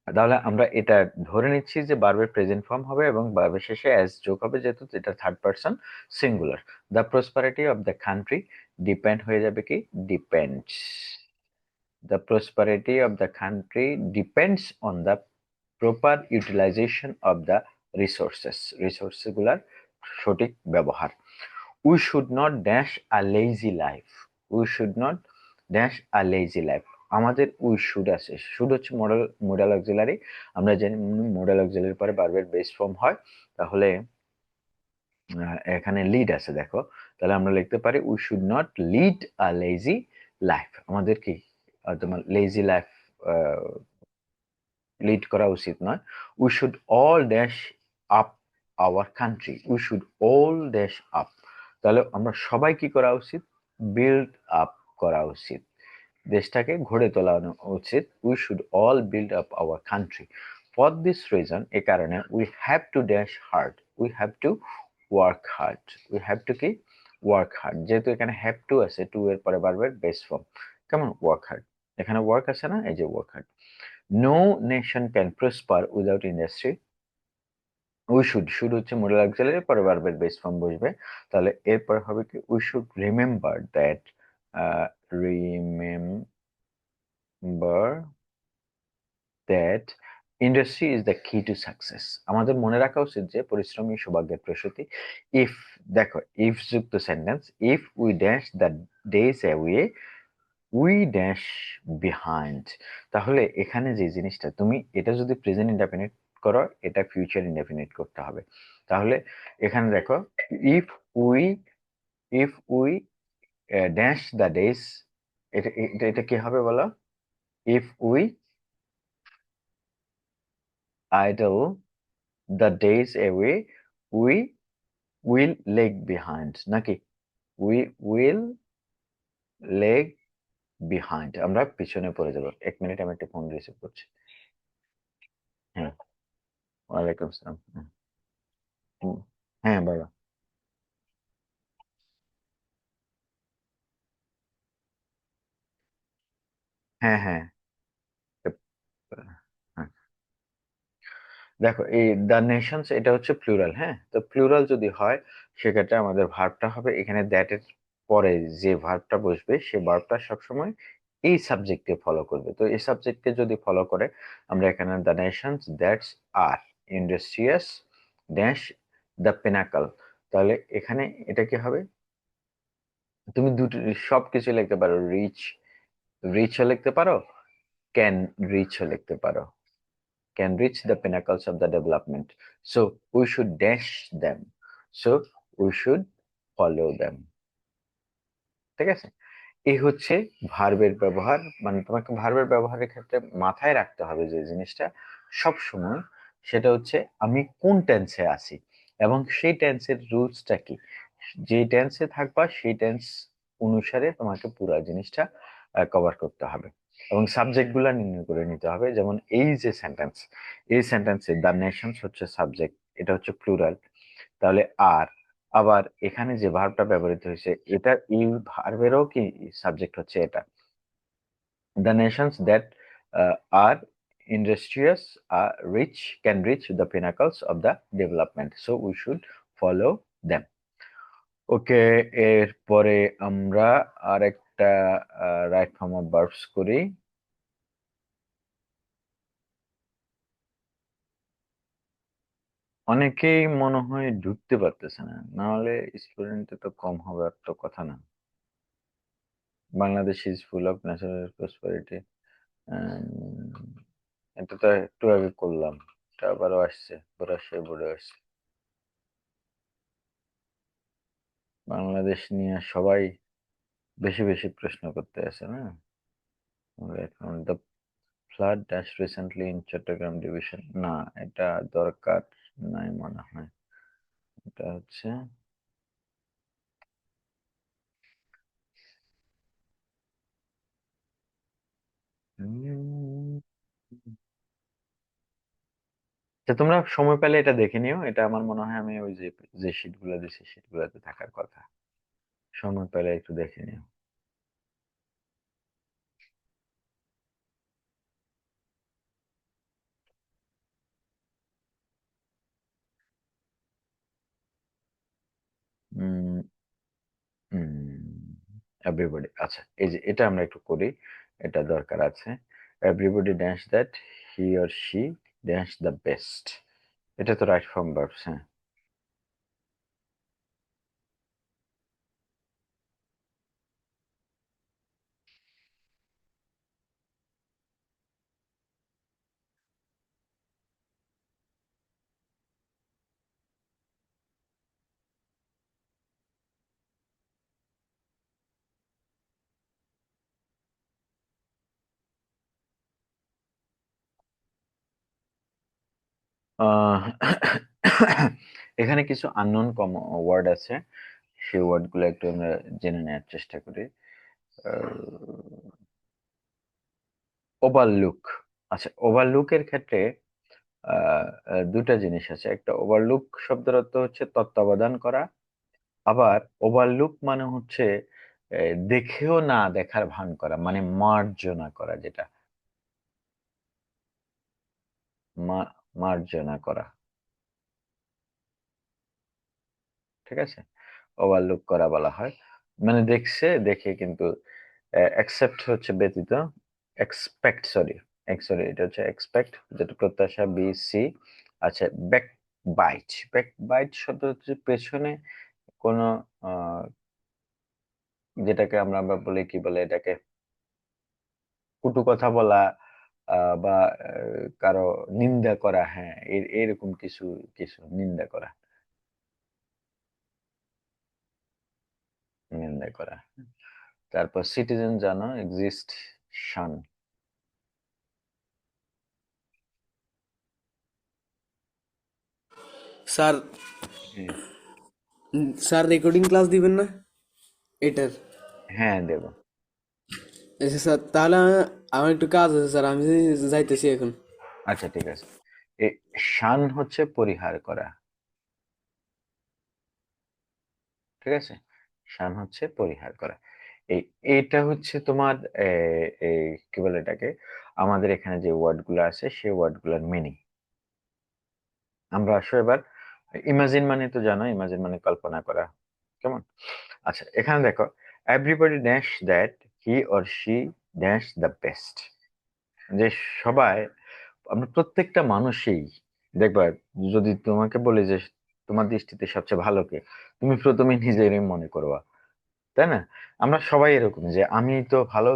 তাহলে আমরা এটা ধরে নিচ্ছি যে ভার্বের প্রেজেন্ট ফর্ম হবে এবং ভার্বের শেষে এস যোগ হবে, যেহেতু এটা third person singular. The prosperity of the country depend হয়ে যাবে কি, depends. The prosperity of the country depends on the proper utilization of the resources. resources গুলার সঠিক ব্যবহার। We should not dash a lazy life. We should not dash a lazy life. আমাদের উই শুড আছে, শুড হচ্ছে মডেল অক্সিলারি। আমরা জানি মডেল অক্সিলারি পরে ভার্বের বেস ফর্ম হয়। তাহলে এখানে লিড আছে দেখো, তাহলে আমরা লিখতে পারি we should not lead a lazy life. আমাদের কি তোমার লেজি লাইফ লিড করা উচিত নয়। We should all dash up our country. We should all dash up, তাহলে আমরা সবাই কি করা উচিত, বিল্ড আপ করা উচিত, দেশটাকে গড়ে তোলা উচিত। We should all build up our country. For this reason, এ কারণে we have to dash hard, we have to work hard. We have to কি, ওয়ার্ক হার্ড, যেহেতু এখানে হ্যাভ টু আছে, টু এর পরে ভার্বের বেস ফর্ম, কেমন, ওয়ার্ক হার্ড। এখানে ওয়ার্ক আছে না, এই যে work hard. No nation can prosper without industry. We should হচ্ছে মোডাল অক্সিলারি, পরে ভার্বের বেস ফর্ম বসবে। তাহলে এরপর হবে কি, we should remember that, remember that industry is the key to success. আমাদের মনে রাখা উচিত যে পরিশ্রমী সৌভাগ্যের প্রসূতি। ইফ, দেখো ইফ যুক্ত sentence, if we dash the days away we dash behind. তাহলে এখানে যে জিনিসটা, তুমি এটা যদি প্রেজেন্ট ইনডেফিনিট করো, এটা ফিউচার ইনডেফিনিট করতে হবে। তাহলে এখানে দেখো, if we if we dash the days, এটা এটা এটা কি হবে বলো? If we idle the days away we will leg behind, নাকি উই উইল লেগ বিহাইন্ড, আমরা পিছনে পড়ে যাবো। 1 মিনিট, আমি একটা ফোন রিসিভ করছি। হ্যাঁ, ওয়ালাইকুম আসসালাম। হুম, হ্যাঁ বলো। হ্যাঁ হ্যাঁ। হ্যাঁ, দেখো এই দ্য নেশনস এটা হচ্ছে প্লুরাল, হ্যাঁ, তো প্লুরাল যদি হয় সেক্ষেত্রে আমাদের ভার্বটা হবে এখানে দ্যাট এর পরে যে ভার্বটা বসবে সে ভার্বটা সবসময় এই সাবজেক্টকে ফলো করবে। তো এই সাবজেক্টকে যদি ফলো করে আমরা এখানে the Nations that's R industrious dash the pinnacle, তাহলে এখানে এটা কি হবে, তুমি দুটো সবকিছু লিখতে পারো, রিচ, রিচও লিখতে পারো, ক্যান রিচও লিখতে পারো, can reach the pinnacles of the development. So we should dash them. So we should follow them. ঠিক আছে? এই হচ্ছে ভার্বের ব্যবহার, মানে তোমাকে ভার্বের ব্যবহারের ক্ষেত্রে মাথায় রাখতে হবে যে জিনিসটা সব সময়, সেটা হচ্ছে আমি কোন টেন্সে আছি এবং সেই টেন্সের রুলসটা কি। যে টেন্সে থাকবা সেই টেন্স অনুসারে তোমাকে পুরো জিনিসটা কভার করতে হবে এবং সাবজেক্ট গুলা নির্ণয় করে নিতে হবে। যেমন এই যে সেন্টেন্স, এই সেন্টেন্সে দ্য নেশনস হচ্ছে সাবজেক্ট, এটা হচ্ছে প্লুরাল, তাহলে আর আবার এখানে যে ভার্বটা ব্যবহৃত হয়েছে এটা এই ভার্বেরও কি সাবজেক্ট হচ্ছে এটা, the nations that are industrious are rich can reach the pinnacles of the development, so we should follow them. ওকে, এরপরে আমরা আরেকটা রাইট ফর্ম অফ ভার্বস করি। অনেকেই মনে হয় ঢুকতে পারতেছে না, না হলে স্টুডেন্ট তো কম হবে আর তো কথা না। Bangladesh is full of natural prosperity, এটা তো একটু আগে করলাম, এটা আবারও আসছে, ওরা সে বোর্ডে আসছে। বাংলাদেশ নিয়ে সবাই বেশি বেশি প্রশ্ন করতে আছে না। The flood dash recently in Chittagong division, না এটা দরকার নাই মনে হয়। এটা হচ্ছে উম, তা তোমরা সময় পেলে এটা দেখে নিও, এটা আমার মনে হয় আমি ওই যে যে শীট গুলা দিছি শীট গুলাতে থাকার কথা, সময় পেলে একটু দেখে নিও। উম এভরিবডি, আচ্ছা এই যে এটা আমরা একটু করি, এটা দরকার আছে। Everybody dance that he or she dance the best, এটা তো রাইট ফর্ম ভার্বস, হ্যাঁ। আহ, এখানে কিছু আননোন কম ওয়ার্ড আছে, সেই ওয়ার্ড গুলো একটু আমরা জেনে নেওয়ার চেষ্টা করি। ওভারলুক, আচ্ছা ওভারলুকের ক্ষেত্রে দুটা জিনিস আছে, একটা ওভারলুক শব্দের অর্থ হচ্ছে তত্ত্বাবধান করা, আবার ওভারলুক মানে হচ্ছে দেখেও না দেখার ভান করা, মানে মার্জনা করা, যেটা মার্জনা করা, ঠিক আছে, ওভারলুক করা বলা হয়। মানে দেখছে দেখে কিন্তু অ্যাকসেপ্ট হচ্ছে ব্যতীত, এক্সপেক্ট সরি, সরি এটা হচ্ছে এক্সপেক্ট যেটা প্রত্যাশা, বি সি। আচ্ছা ব্যাক বাইট, ব্যাক বাইট শব্দ হচ্ছে পেছনে কোনো আহ, যেটাকে আমরা আমরা বলি কি বলে এটাকে, কটু কথা বলা, বা কারো নিন্দা করা, হ্যাঁ এরকম কিছু, কিছু নিন্দা করা, নিন্দা করা। তারপর সিটিজেন জানো এক্সিস্ট শান। স্যার, হ্যাঁ স্যার রেকর্ডিং ক্লাস দিবেন না এটার? হ্যাঁ দেব। আচ্ছা স্যার, তাহলে আমার একটু কাজ আছে স্যার, আমি যাইতেছি এখন। আচ্ছা ঠিক আছে। এ শান হচ্ছে পরিহার করা, ঠিক আছে, শান হচ্ছে পরিহার করা। এই এটা হচ্ছে তোমার এই কি বলে এটাকে, আমাদের এখানে যে ওয়ার্ড গুলো আছে সেই ওয়ার্ড গুলোর মিনিং। আমরা আসো এবার, ইমাজিন মানে তো জানো, ইমাজিন মানে কল্পনা করা, কেমন? আচ্ছা, এখানে দেখো, everybody dash that he or she dash the best. যে সবাই, আমরা প্রত্যেকটা মানুষই দেখবা, যদি তোমাকে বলি যে তোমার দৃষ্টিতে সবচেয়ে ভালো কে, তুমি প্রথমে নিজেরই মনে করবা, তাই না? আমরা সবাই এরকম যে আমি তো ভালো,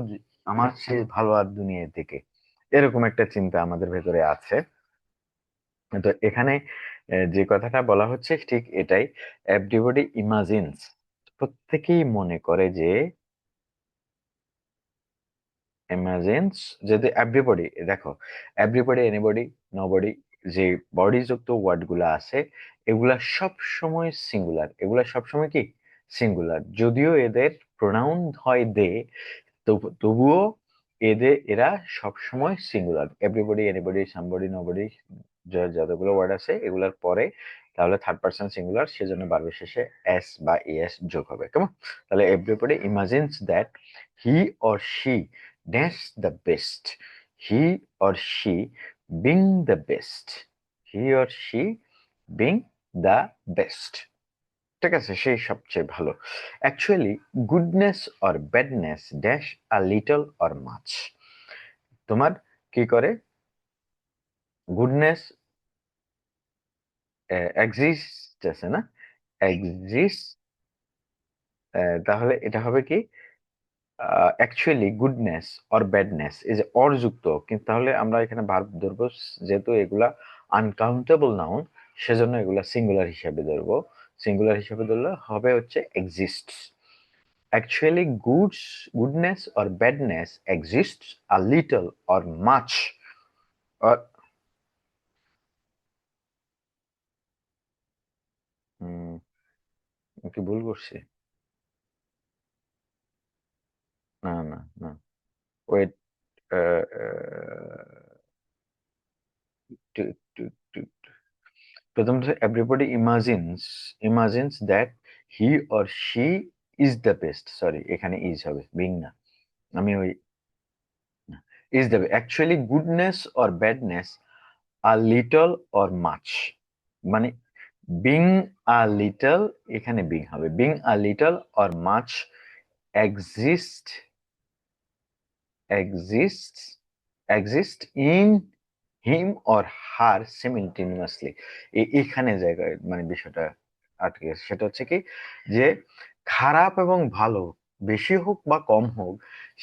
আমার চেয়ে ভালো আর দুনিয়া থেকে, এরকম একটা চিন্তা আমাদের ভেতরে আছে। তো এখানে যে কথাটা বলা হচ্ছে ঠিক এটাই, এভরিবডি ইমাজিনস, প্রত্যেকেই মনে করে যে, ইমাজিনস, যদি এভরিবডি দেখো, এভরিবডি, এনিবডি, নোবডি, যে বডি যুক্ত ওয়ার্ড গুলা আছে, এগুলা সব সময় সিঙ্গুলার, এগুলা সব সময় কি সিঙ্গুলার, যদিও এদের প্রোনাউন হয় দে, তবুও এরা সবসময় singular. Everybody, anybody, somebody, nobody, যতগুলো ওয়ার্ড আছে এগুলার পরে তাহলে থার্ড পারসন সিঙ্গুলার, সেজন্য বারবার শেষে এস বা এস যোগ হবে, কেমন? তাহলে everybody imagines that he or she dash the best, he or she being the best, he or she being the best, ঠিক আছে, সেই সবচেয়ে ভালো। Actually goodness or badness dash a little or much, তোমার কি করে, গুডনেস এক্সিস্ট আছে না, এক্সিস্ট, তাহলে এটা হবে কি, অ্যাকচুয়ালি গুডনেস অর ব্যাডনেস, এই যে অর যুক্ত, কিন্তু তাহলে আমরা এখানে ভার্ব ধরবো, যেহেতু এগুলা আনকাউন্টেবল নাউন, সেজন্য এগুলা সিঙ্গুলার হিসাবে ধরবো। সিঙ্গুলার হিসাবে ধরলে হবে হচ্ছে exist. Actually, goodness or badness exists a little or much. Or hmm, কি ভুল করছি? না, না, না। ওয়েট, প্রথমত everybody imagines that he or she is the best, sorry এখানে ইজ হবে, বিং না, আমি ওই is the, actually goodness or badness a little or much, মানে বিং আ লিটল, এখানে বিং হবে, being a little or much exist, exist, exist in him or her simultaneously. এখানে জায়গায় মানে বিষয়টা আটকে গেছে, সেটা হচ্ছে কি, যে খারাপ এবং ভালো বেশি হোক বা কম হোক,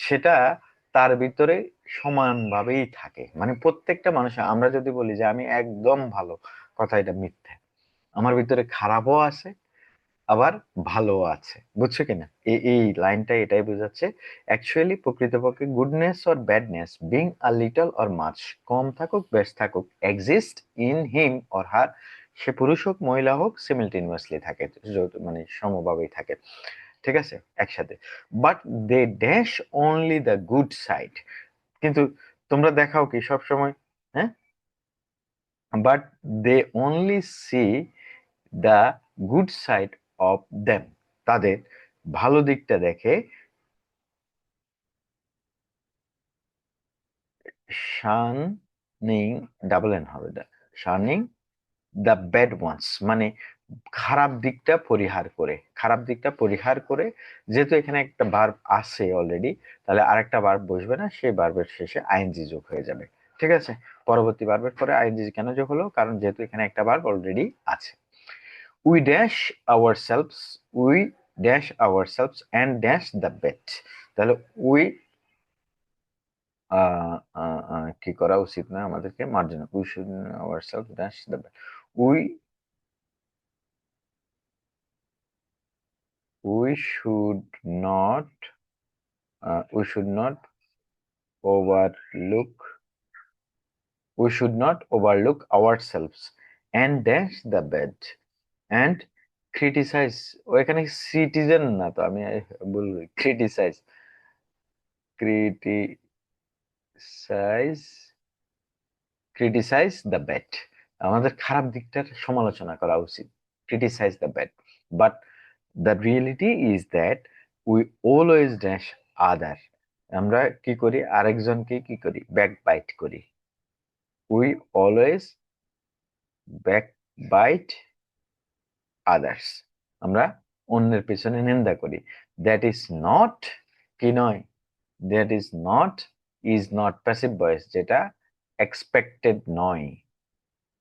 সেটা তার ভিতরে সমানভাবেই থাকে। মানে প্রত্যেকটা মানুষ, আমরা যদি বলি যে আমি একদম ভালো, কথা এটা মিথ্যে, আমার ভিতরে খারাপও আছে, আবার ভালো আছে, বুঝছো কিনা? এই লাইনটা এটাই বোঝাচ্ছে। অ্যাকচুয়ালি প্রকৃতপক্ষে goodness or badness being a little or much, কম থাকুক বেশ থাকুক, exist in him or her, সে পুরুষ হোক মহিলা হোক, সিমিলটেনিয়াসলি থাকে, মানে সমভাবেই থাকে, ঠিক আছে, একসাথে। But they dash only the good side, কিন্তু তোমরা দেখাও কি সব সময়, হ্যাঁ, but they only see the good side of them, তাদের ভালো দিকটা দেখে। শানিং, ডাবল এন হবে, শানিং দ্য ব্যাড ওয়ান্স, মানে খারাপ দিকটা পরিহার করে, খারাপ দিকটা পরিহার করে, যেহেতু এখানে একটা ভার্ব আছে অলরেডি, তাহলে আরেকটা ভার্ব বসবে না, সেই ভার্বের শেষে আইএনজি যোগ হয়ে যাবে, ঠিক আছে? পরবর্তী ভার্বের পরে আইএনজি কেন যোগ হলো, কারণ যেহেতু এখানে একটা ভার্ব অলরেডি আছে। We dash ourselves, we dash hour selves and dash the bet, তাহলে উই কি করা উচিত না আমাদেরকে, margin, we should ourself dash the bet, we we should not, we should not overlook, we should not overlook ourselves and dash the bad and criticize, ওখানে সিটিজেন না তো, আমি বলবো criticize, criticize, criticize the bad, আমাদের খারাপ দিকটার সমালোচনা করা উচিত, criticize the bad, but the reality is that we always dash other. আমরা কি করি, আরেকজনকে কি করি, ব্যাক বাইট করি। We always backbite others, আমরা অন্যের পেছনে নিন্দা করি। দ্যাট ইজ নট, কি নয়, that is not, is not passive voice, যেটা এক্সপেক্টেড নয়,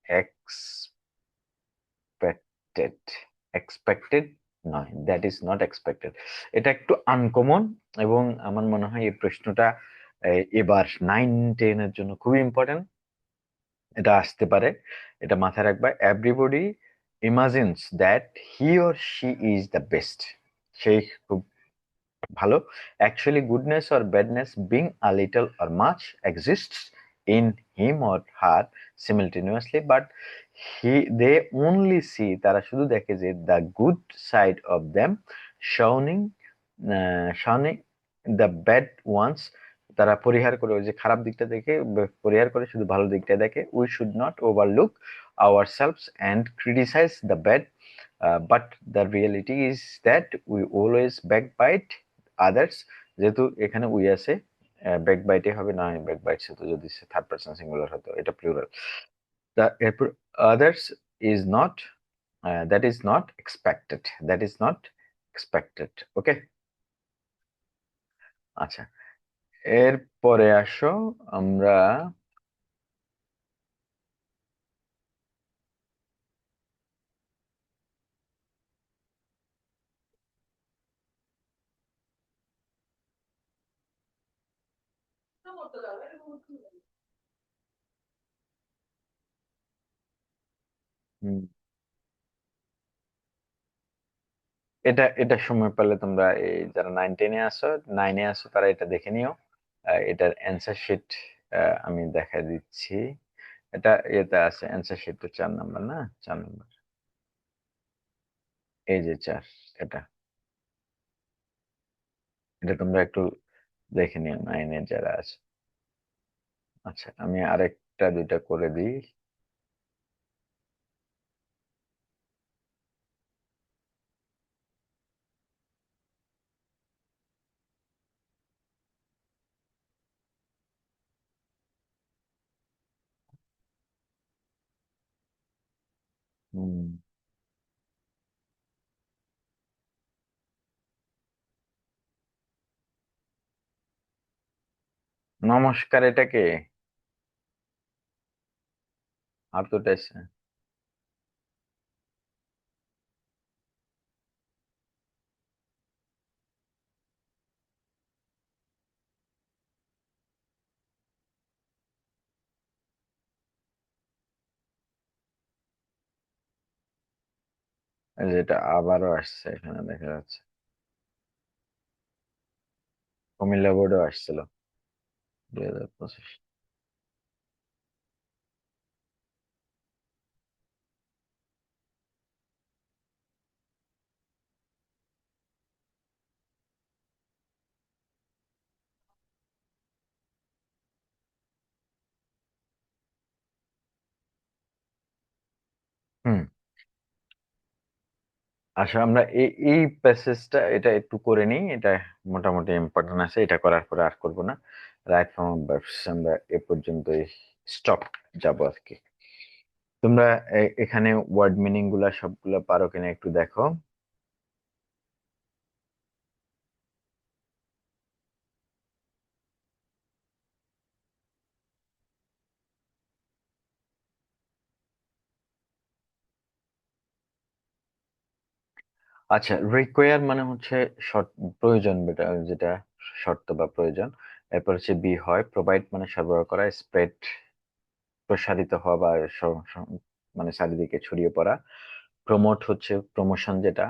এক্সপেক্টেড, এক্সপেক্টেড নয়, দ্যাট ইজ নট এক্সপেক্টেড। এটা একটু আনকমন, এবং আমার মনে হয় এই প্রশ্নটা এবার 9-10 এর জন্য খুবই ইম্পর্টেন্ট। এটা আসতে পারে, এটা মাথায় রাখবা। Everybody imagines that he or she is the best, সেই খুব ভালো। Actually goodness or badness being a little or much exists in him or her simultaneously, but they only see, তারা শুধু দেখে যে the good side of them, shunning shunning the bad ones, তারা পরিহার করে, ওই যে খারাপ দিকটা দেখে পরিহার করে শুধু ভালো দিকটা দেখে। We should not overlook our selves and criticize the bad, but the reality is that we always backbite others. যেহেতু এখানে উই আছে, ব্যাকবাইটে হবে না, ব্যাকবাইটস হতো যদি থার্ড পার্সন সিঙ্গুলার হতো, এটা প্লুরাল। তা এরপর others is not, that is not expected, that is not expected. Okay, আচ্ছা, এরপরে আসো আমরা হুম, এটা এটা সময় পেলে তোমরা, এই যারা 9-10-এ আসো, 9-এ আসো, তারা এটা দেখে নিও। এটার অ্যান্সার শিট আমি দেখা দিচ্ছি। এটা এতে আছে, অ্যান্সার শিট তো 4 নাম্বার, না 4 নাম্বার, এই যে 4, এটা এটা তোমরা একটু দেখে নিও 9-এ যারা আছে। আচ্ছা, আমি আরেকটা দুইটা করে দিই। হুম, নমস্কার, এটা কে হাত উঠেছে? এই যে এটা আবারও আসছে, এখানে দেখা যাচ্ছে, কুমিল্লা বোর্ডেও আসছিল 2025। হুম, আচ্ছা, আমরা এই এই প্যাসেজটা এটা একটু করে নিই, এটা মোটামুটি ইম্পর্টেন্ট আছে, এটা করার পরে আর করবো না। রাইট ফর্ম অফ ভার্বস আমরা এ পর্যন্তই স্টপ যাবো আর কি। তোমরা এখানে ওয়ার্ড মিনিং গুলা সবগুলা পারো কিনা একটু দেখো। আচ্ছা, রিকোয়ার মানে হচ্ছে শর্ত, প্রয়োজন, যেটা শর্ত বা প্রয়োজন। এরপর হচ্ছে বি হয়, প্রোভাইড মানে সরবরাহ করা, স্প্রেড প্রসারিত হওয়া বা মানে চারিদিকে ছড়িয়ে পড়া। প্রমোট হচ্ছে প্রমোশন, যেটা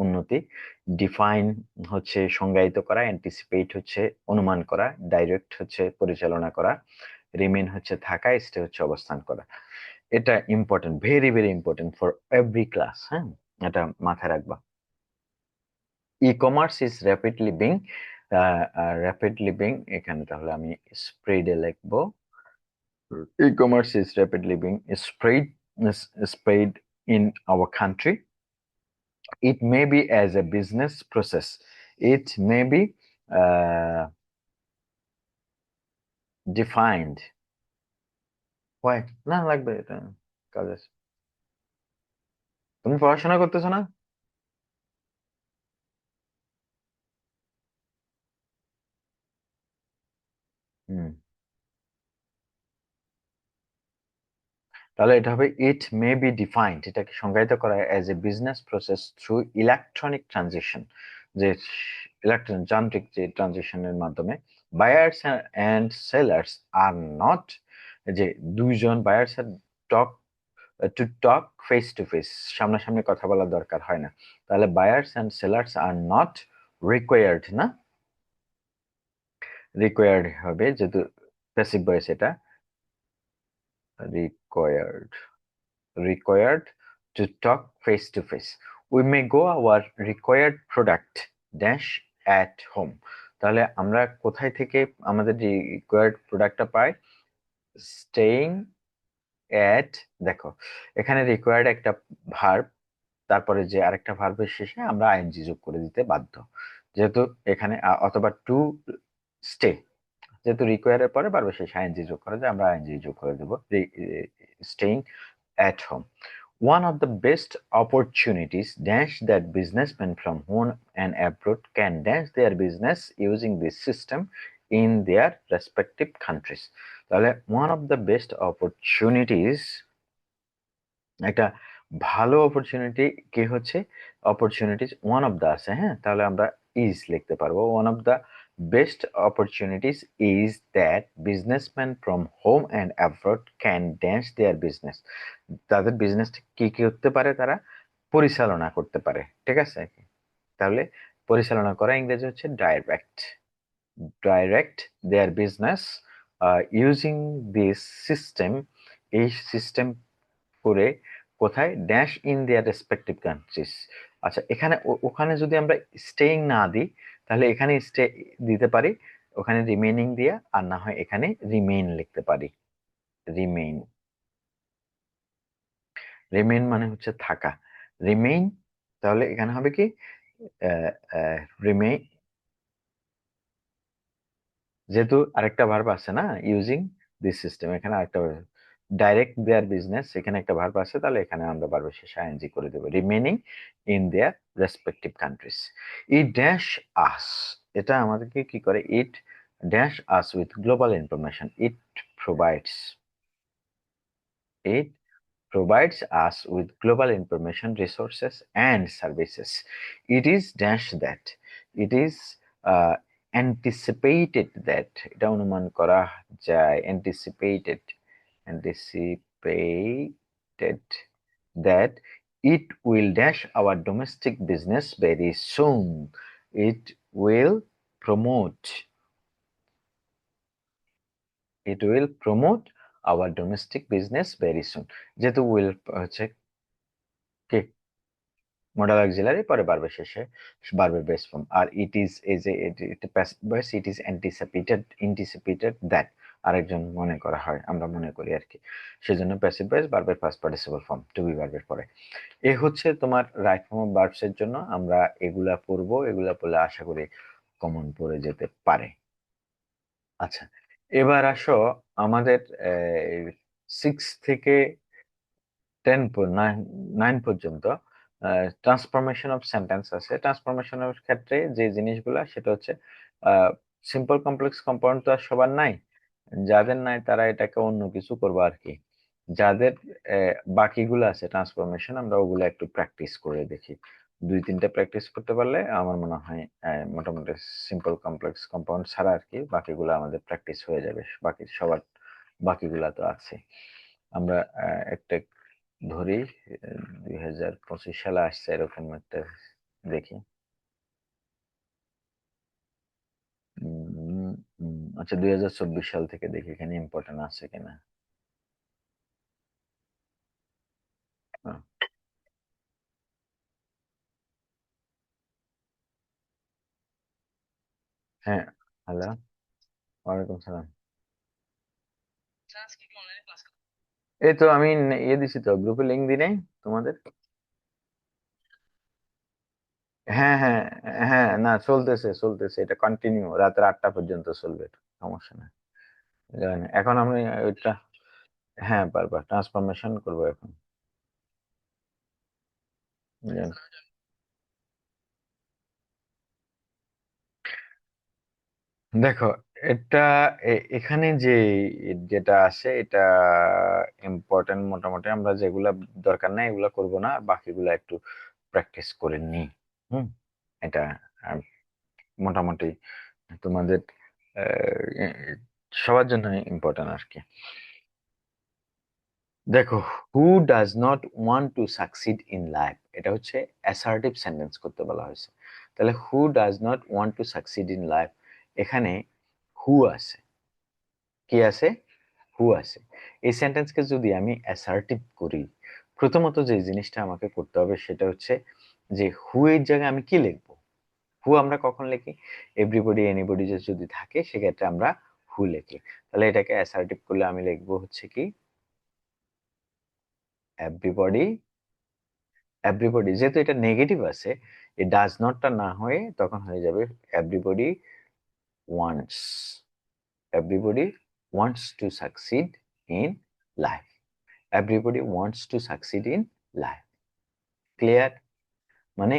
উন্নতি। ডিফাইন হচ্ছে সংজ্ঞায়িত করা, অ্যান্টিসিপেট হচ্ছে অনুমান করা, ডাইরেক্ট হচ্ছে পরিচালনা করা, রিমেন হচ্ছে থাকা, স্টে হচ্ছে অবস্থান করা। এটা important, very very important for every class, হ্যাঁ, এটা মাথায় রাখবা। E commerce is rapidly being, এখানে তাহলে আমি স্প্রেডে লিখবো, e-commerce is rapidly being spread in our country. It may be as a business process. It may be defined. Why? না লাগবে এটা কাজ আছে। তুমি পড়াশোনা করতেছো না? হুম। তাহলে এটা হবে ইট মে বি ডিফাইন্ড, এটাকে সংজ্ঞায়িত করা as a business process through electronic transition, যে ইলেকট্রন যান্ত্রিক যে ট্রানজিশনের মাধ্যমে buyers and sellers are not, যে দুইজন buyers talk to talk face to face, সামনাসামনি কথা বলার দরকার হয় না। তাহলে buyers and sellers are not required, না রিকোয়ার্ড হবে যেহেতু প্যাসিভ ভয়েস এটা, required, required to talk face to face. We may go our required product dash at home. তাহলে আমরা কোথায় থেকে আমাদের রিকোয়ার্ড প্রোডাক্টটা পাই? স্টেইং এট, দেখো এখানে রিকোয়ার্ড একটা ভার্ব, তারপরে যে আরেকটা ভার্বের শেষে আমরা আইএনজি যোগ করে দিতে বাধ্য, যেহেতু এখানে অথবা টু স্টে, যেহেতু রিকোয়ারের পরে ভার্বের শেষে আইএনজি যোগ করা যায়, আমরা আইএনজি যোগ করে দেবো, staying at home. One of the best opportunities dash that businessmen from home and abroad can dash their business using this system in their respective countries. তাহলে one of the best opportunities, একটা ভালো অপরচুনিটি কি হচ্ছে, অপরচুনিটিস ওয়ান অফ দা আছে, হ্যাঁ, তাহলে আমরা ইজ লিখতে পারবো। One of the best opportunities is that businessman from home and abroad can dance their business, তাদের বিজনেসটা কি কি করতে পারে, তারা পরিচালনা করতে পারে, ঠিক আছে। তাহলে পরিচালনা করা ইংরেজি হচ্ছে direct, direct there business using this system, এই সিস্টেম করে কোথায়, dash in their respective countries. আচ্ছা, এখানে ওখানে যদি আমরা স্টেইং না দিই, তাহলে এখানে স্টে দিতে পারি, ওখানে রিমেইনিং দিয়ে, আর না হয় এখানে রিমেইন লিখতে পারি, রিমেইন, রিমেইন মানে হচ্ছে থাকা, রিমেইন। তাহলে এখানে হবে কি, রিমেইন, যেহেতু আরেকটা ভার্ব আছে না, ইউজিং দিস সিস্টেম, এখানে আরেকটা ডাইরেক্ট দেয়ার বিজনেস, এখানে একটা ভার্ব আছে, তাহলে এখানে আমরা ভার্বের শেষে আইএনজি করে দেবো, remaining in their respective countries. It dash us, এটা আমাদেরকে কি করে, it dash us with global information, it provides, it provides us with global information resources and services. It is dash that. It is uh, anticipated that. এটা অনুমান করা যায়, anticipated that it will dash our domestic business very soon. It will promote. It will promote our domestic business very soon. যেহেতু will হচ্ছে কি, মডাল অক্সিলারি, পরে বারবার শেষে বারবার বেস ফর্ম, আর it is as a passive voice, it is anticipated that, আরেকজন মনে করা হয়, আমরা মনে করি আর কি, সেজন্য প্যাসিভ ভয়েস বারবার first participle form to be ভার্বের পরে। এ হচ্ছে তোমার রাইট ফর্ম অফ ভার্বস এর জন্য, আমরা এগুলা পড়বো, এগুলা পড়লে আশা করি কমন পড়ে যেতে পারে। আচ্ছা, এবার আসো আমাদের সিক্স থেকে 10 9 পর্যন্ত ট্রান্সফরমেশন অফ সেন্টেন্স আছে। ট্রান্সফরমেশনের ক্ষেত্রে যে জিনিসগুলা, সেটা হচ্ছে সিম্পল কমপ্লেক্স কম্পাউন্ড তো আর সবার নাই, যাদের নাই তারা এটাকে অন্য কিছু করবো আর কি। যাদের বাকিগুলো আছে ট্রান্সফরমেশন, আমরা ওগুলো একটু প্র্যাকটিস করে দেখি, দুই তিনটা প্র্যাকটিস করতে পারলে আমার মনে হয় মোটামুটি সিম্পল কমপ্লেক্স কম্পাউন্ড ছাড়া আর কি বাকিগুলো আমাদের প্র্যাকটিস হয়ে যাবে, বাকি সবার বাকিগুলা তো আছে। আমরা একটা ধরি, 2025 সালে আসছে এরকম একটা, দেখি। উম, আচ্ছা, 2024 সাল থেকে দেখি এখানে ইম্পর্টেন্ট আছে কিনা। হ্যাঁ, হ্যাঁ, হ্যালো, ওয়ালাইকুম সালাম। এই তো আমি ইয়ে দিছি তো, গ্রুপে লিংক দিই নাই তোমাদের। হ্যাঁ, হ্যাঁ, হ্যাঁ, না চলতেছে চলতেছে, এটা কন্টিনিউ রাত 8টা পর্যন্ত চলবে, সমস্যা নাই। জানি এখন আমি ওইটা, হ্যাঁ পারবা, ট্রান্সফরমেশন করবো এখন। জানি। দেখো, এটা এখানে যে যেটা আছে এটা ইম্পর্টেন্ট, মোটামুটি আমরা যেগুলা দরকার নাই এগুলা করব না, বাকিগুলা একটু প্র্যাকটিস করে নিই। হুম। এটা আহ, মোটামুটি তোমাদের আহ, সবার জন্য ইম্পর্টেন্ট আর কি। দেখো, who does not want to succeed in life, এটা হচ্ছে অ্যাসার্টিভ সেন্টেন্স করতে বলা হয়েছে। তাহলে who does not want to succeed in life, এখানে হু আছে, কি আছে, হু আছে। এই সেন্টেন্সকে যদি আমি অ্যাসার্টিভ করি, প্রথমত যে জিনিসটা আমাকে করতে হবে সেটা হচ্ছে যে হু এর জায়গায় আমি কি লিখবো। হু আমরা কখন লিখি, এভরিবডি এনিবডি যদি থাকে সেক্ষেত্রে আমরা হু লিখি। তাহলে এটাকে অ্যাসার্টিভ করলে আমি লিখবো হচ্ছে কি এভরিবডি, এভরিবডি যেহেতু এটা নেগেটিভ আছে, এই ডাজ নটটা না হয়ে তখন হয়ে যাবে everybody wants, everybody wants to succeed in life, everybody wants to succeed in life. Clear? মানে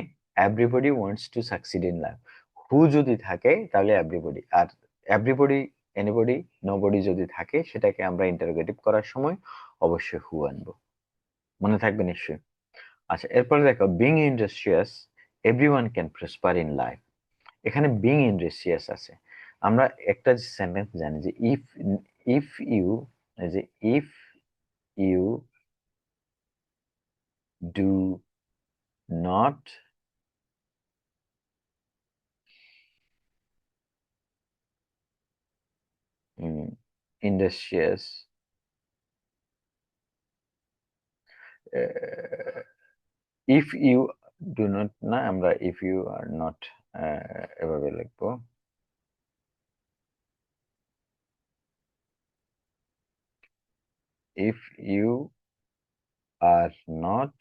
everybody wants to succeed in life, who যদি থাকে তাহলে এভরিবডি, আর এভরিবডি এনিবডি নোবডি যদি থাকে সেটাকে আমরা ইন্টারোগেটিভ করার সময় অবশ্যই হু আনবো। মনে থাকবে নিশ্চয়ই। আচ্ছা, এরপরে দেখো, being industrious everyone can prosper in life, এখানে বিং ইন্ডাস্ট্রিয়াস আছে। আমরা একটা সেন্টেন্স জানি যে ইফ, ইফ ইউ, যে if you do not industrious, if you do not, না আমরা ইফ ইউ আর নট এভাবে লিখবো, ইফ ইউ আর নট,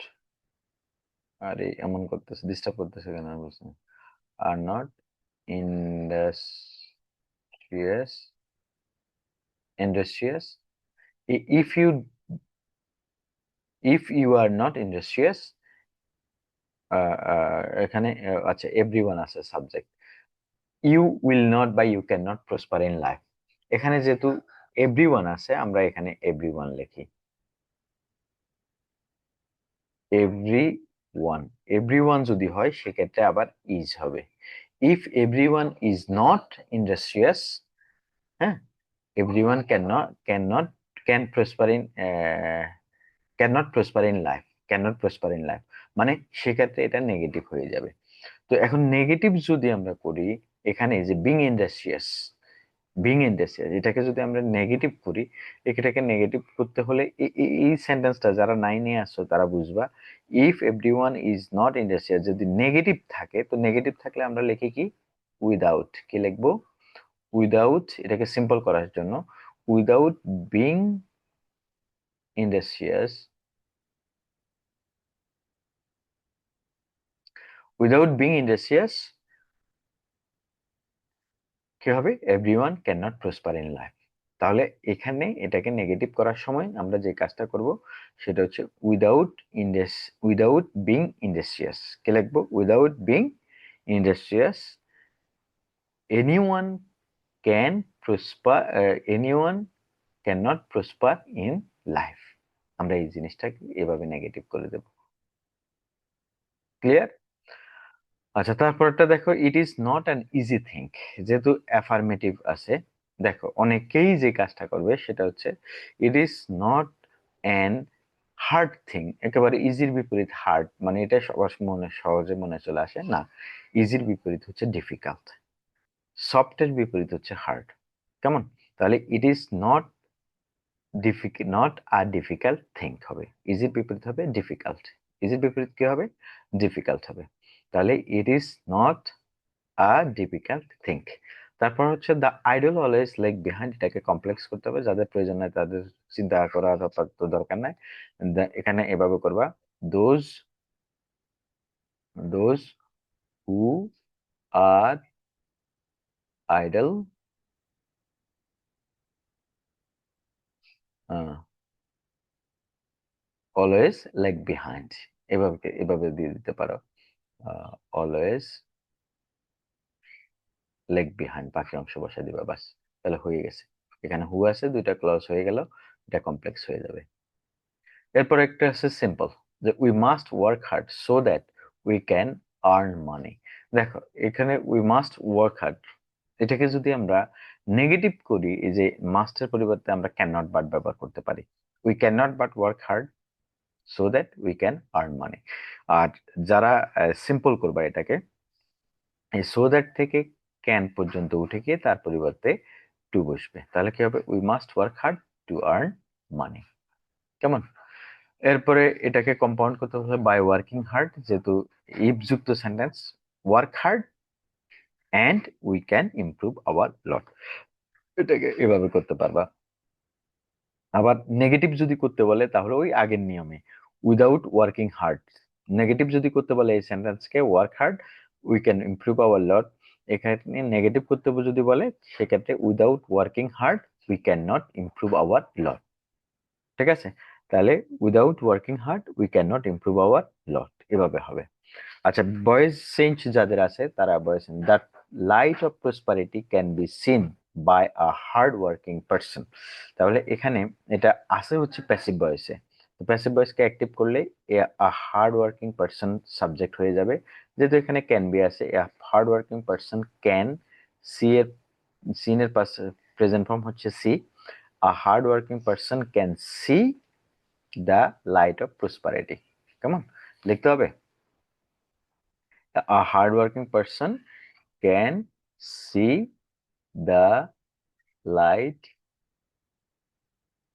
আরে এমন করতেছে, ডিস্টার্ব করতেছে কেন আর বলছি, are not industrious, industrious, if you, if you are not industrious, এখানে আচ্ছা এভরিওয়ান আছে সাবজেক্ট, ইউ উইল নট বা you can not prosper in life, এখানে যেহেতু এভরিওয়ান আছে আমরা এখানে এভরিওয়ান লিখি, এভরি ওয়ান, এভরিওয়ান যদি হয় সেক্ষেত্রে আবার ইজ হবে। If everyone is not industrious, হ্যাঁ, everyone can not can prosper in, can not prosper in life, can not prosper in life, মানে সেক্ষেত্রে এটা নেগেটিভ হয়ে যাবে। তো এখন নেগেটিভ যদি আমরা করি, এখানে যে বিং ইন্ডাস্ট্রিয়াস, বিং ইন্ডাস্ট্রিয়াস এটাকে যদি আমরা নেগেটিভ করি, এটাকে নেগেটিভ করতে হলে এই সেন্টেন্সটা যারা 9-এ আসছো তারা বুঝবা, if everyone is not industrious যদি নেগেটিভ থাকে, তো নেগেটিভ থাকলে আমরা লিখি কি উইদাউট, কি লিখবো উইদাউট, এটাকে সিম্পল করার জন্য without being industrious, without being industrious কি হবে, everyone can not prosper in life. তাহলে এখানে এটাকে নেগেটিভ করার সময় আমরা যে কাজটা করব সেটা হচ্ছে উইদাউট ইন্ডাস, উইদাউট বিং ইন্ডাস্ট্রিয়াস, কে লিখবো without being industrious, anyone can prosper, anyone can not prosper in life, আমরা এই জিনিসটাকে এভাবে নেগেটিভ করে দেব। ক্লিয়ার? আচ্ছা, তারপরটা দেখো, it is not an easy thing, যেহেতু অ্যাফার্মেটিভ আছে, দেখো অনেকেই যে কাজটা করবে সেটা হচ্ছে it is not an hard thing, একেবারে ইজির বিপরীত হার্ড, মানে এটা সবার মনে সহজে মনে চলে আসে না, ইজির বিপরীত হচ্ছে ডিফিকাল্ট, সফটের বিপরীত হচ্ছে হার্ড, কেমন? তাহলে it is not difficult, not a difficult thing হবে, ইজির বিপরীত হবে ডিফিকাল্ট, ইজির বিপরীত কি হবে, ডিফিকাল্ট হবে। তাহলে it is not a difficult thing. তারপর হচ্ছে the idol always leg behind, এটাকে কমপ্লেক্স করতে হবে, যাদের প্রয়োজন নাই তাদের চিন্তা করার আপাতত দরকার নাই। এখানে এভাবে করবা, those, those who are idle, always lag behind। এভাবে এভাবে দিয়ে দিতে পারো, অলওয়েজ লেগ বিহাইন্ড, বাকি অংশ বসাই দিবা, বাস, তাহলে হয়ে গেছে। এখানে হু আছে, দুইটা ক্লজ হয়ে গেল, এটা কমপ্লেক্স হয়ে যাবে। এরপর একটা আছে সিম্পল, যে we must work hard so that we can earn মানি। দেখো এখানে উই মাস্ট ওয়ার্ক হার্ড, এটাকে যদি আমরা নেগেটিভ করি, এই যে মাস্টের পরিবর্তে আমরা ক্যান নট বাট ব্যবহার করতে পারি। We can not but work hard so that we can earn money. আর যারা সিম্পল করবা এটাকে, এই সো দ্যাট থেকে ক্যান পর্যন্ত উঠে গিয়ে তার পরিবর্তে টু বসবে, তাহলে কি হবে, we must work hard to earn money. কেমন? এরপরে এটাকে কম্পাউন্ড করতে হবে বাই ওয়ার্কিং হার্ড, যেহেতু ইফ যুক্ত sentence, work hard and we can improve our lot, এটাকে এভাবে করতে পারবা। আবার নেগেটিভ যদি করতে বলে তাহলে ওই আগের নিয়মে, উইদাউট ওয়ার্কিং হার্ড। নেগেটিভ যদি করতে বলে এই সেন্টেন্সকে, work hard, we can improve our lot. এখানে নেগেটিভ করতে যদি বলে, সেক্ষেত্রে without working hard we can not improve our lot. ঠিক আছে? তাহলে without working hard we can not improve our lot, এভাবে হবে। আচ্ছা, বয়েজ চেঞ্জ যাদের আছে তারা বলেছেন that light of prosperity can be seen by a hard working person. তাহলে এখানে এটা আছে হচ্ছে প্যাসিভ ভয়েসে, তো প্যাসিভ ভয়েসকে অ্যাক্টিভ করলে a hard working person subject হয়ে যাবে। যেহেতু এখানে ক্যান বি আছে, a hard working person can see এর, সিন এর প্রেজেন্ট ফর্ম হচ্ছে see, a hard working person can see the light of prosperity. কেমন লিখতে হবে? A hardworking person can see the light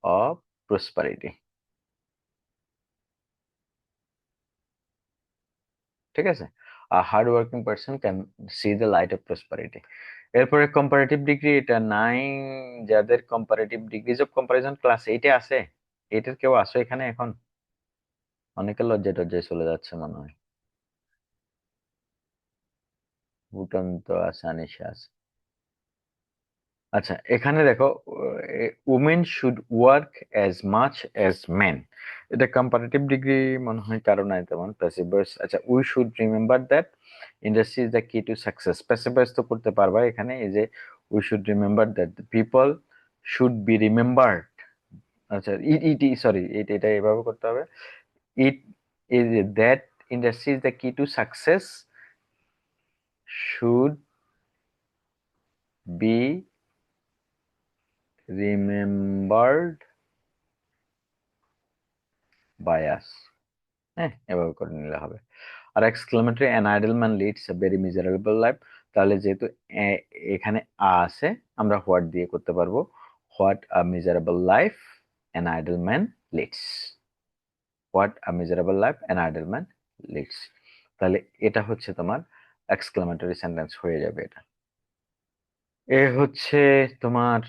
of prosperity। ঠিক আছে? A hardworking person can see the light of prosperity। এরপরে কম্পারেটিভ ডিগ্রি, এটা নাই। যাদের comparative degrees of comparison class 8-এ আছে, এটার কেউ আসো এখানে এখন? অনেকের লজ্জায় টজ্জায় চলে যাচ্ছে মনে হয়। ফুটন্ত আছে, আনিশা আছে। আচ্ছা, এখানে দেখো, women should work as much as men, এটা কম্পারেটিভ ডিগ্রি মনে হয় কারো নাই তেমন। প্যাসিভ ভয়েস, আচ্ছা, we should remember that industry is the key to success, passive voice তো করতে পারবা এখানে, এই যে we should remember that people should be remembered. আচ্ছা, ইট ইট সরি, এটা এভাবে করতে হবে, it is that industry is the key to success should be remembered by আস। হ্যাঁ, এভাবে করে নিলে হবে। আর exclamatory, an idle man leads a very miserable life, তাহলে যেহেতু এখানে আছে, আমরা হোয়াট দিয়ে করতে পারবো, what a miserable life an idle man leads, what a miserable life an idle man leads. তাহলে এটা হচ্ছে তোমার এক্সক্লেমেটরি সেন্টেন্স হয়ে যাবে এটা। এ হচ্ছে তোমার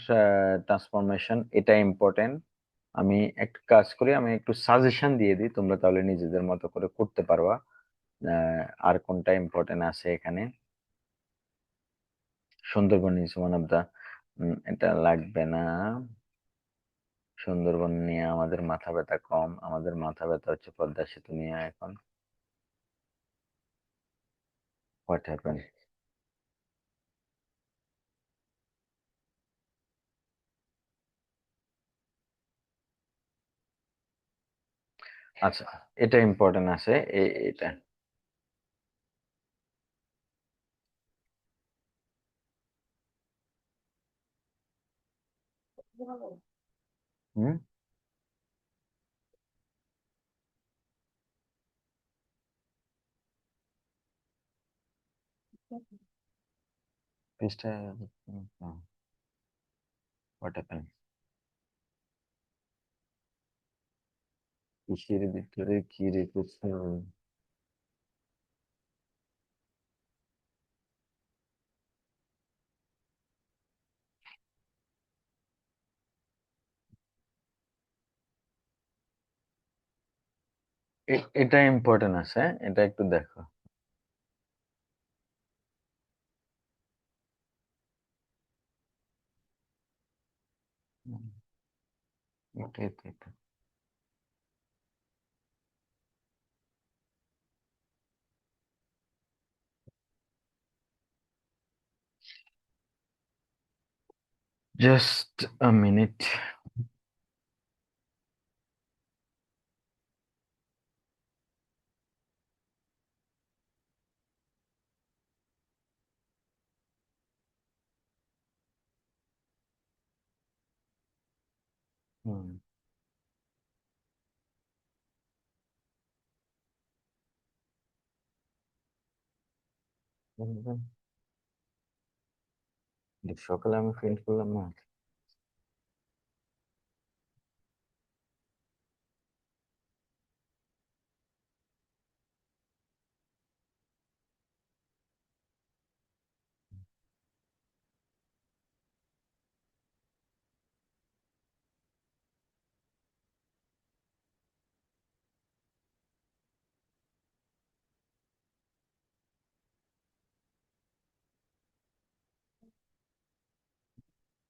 ট্রান্সফরমেশন, এটা ইম্পর্টেন্ট। আমি একটা কাজ করি, আমি একটু সাজেশন দিয়ে দিই, তোমরা তাহলে নিজেদের মতো করে করতে পারবা। আর কোনটা ইম্পর্টেন্ট আছে এখানে? Sundarbans is one of the, এটা লাগবে না। সুন্দরবন নিয়ে আমাদের মাথা ব্যথা কম, আমাদের মাথা ব্যথা হচ্ছে পদ্মা সেতু নিয়ে এখন। What happen? আচ্ছা, এটা ইম্পর্টেন্ট আছে, এটা। হুম, পৃষ্ঠা, হোয়াট হ্যাপেন, কিসের ভিতরে কি রেখেছে? এটা ইম্পর্টেন্ট আছে, এটা একটু দেখো। এটাই তো এটা। Just a minute. হুম। সকালে আমি ফিল করলাম না।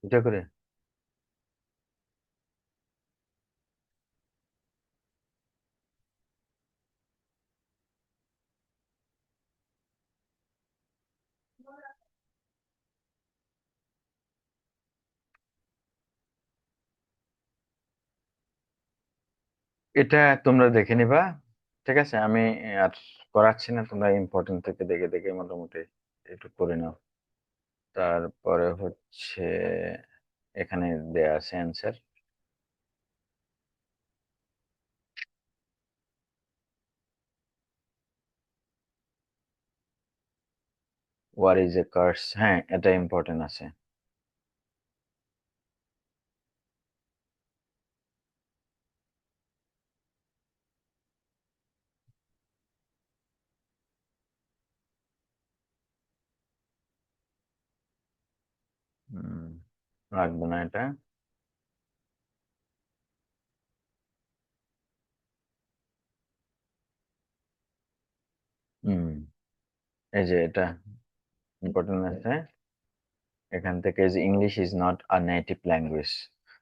এটা করে এটা তোমরা দেখে নিবা। ঠিক আছে, আমি আর করাচ্ছি না, তোমরা ইম্পর্টেন্ট থেকে দেখে দেখে মোটামুটি একটু করে নাও। তারপরে হচ্ছে এখানে দেয়া আছে answer. What is a curse, হ্যাঁ এটা ইম্পর্টেন্ট আছে। হুম, লাগবে না এটা। হুম, এই যে এটা ইম্পর্টেন্ট আছে। এখান থেকে যে English is not a native language,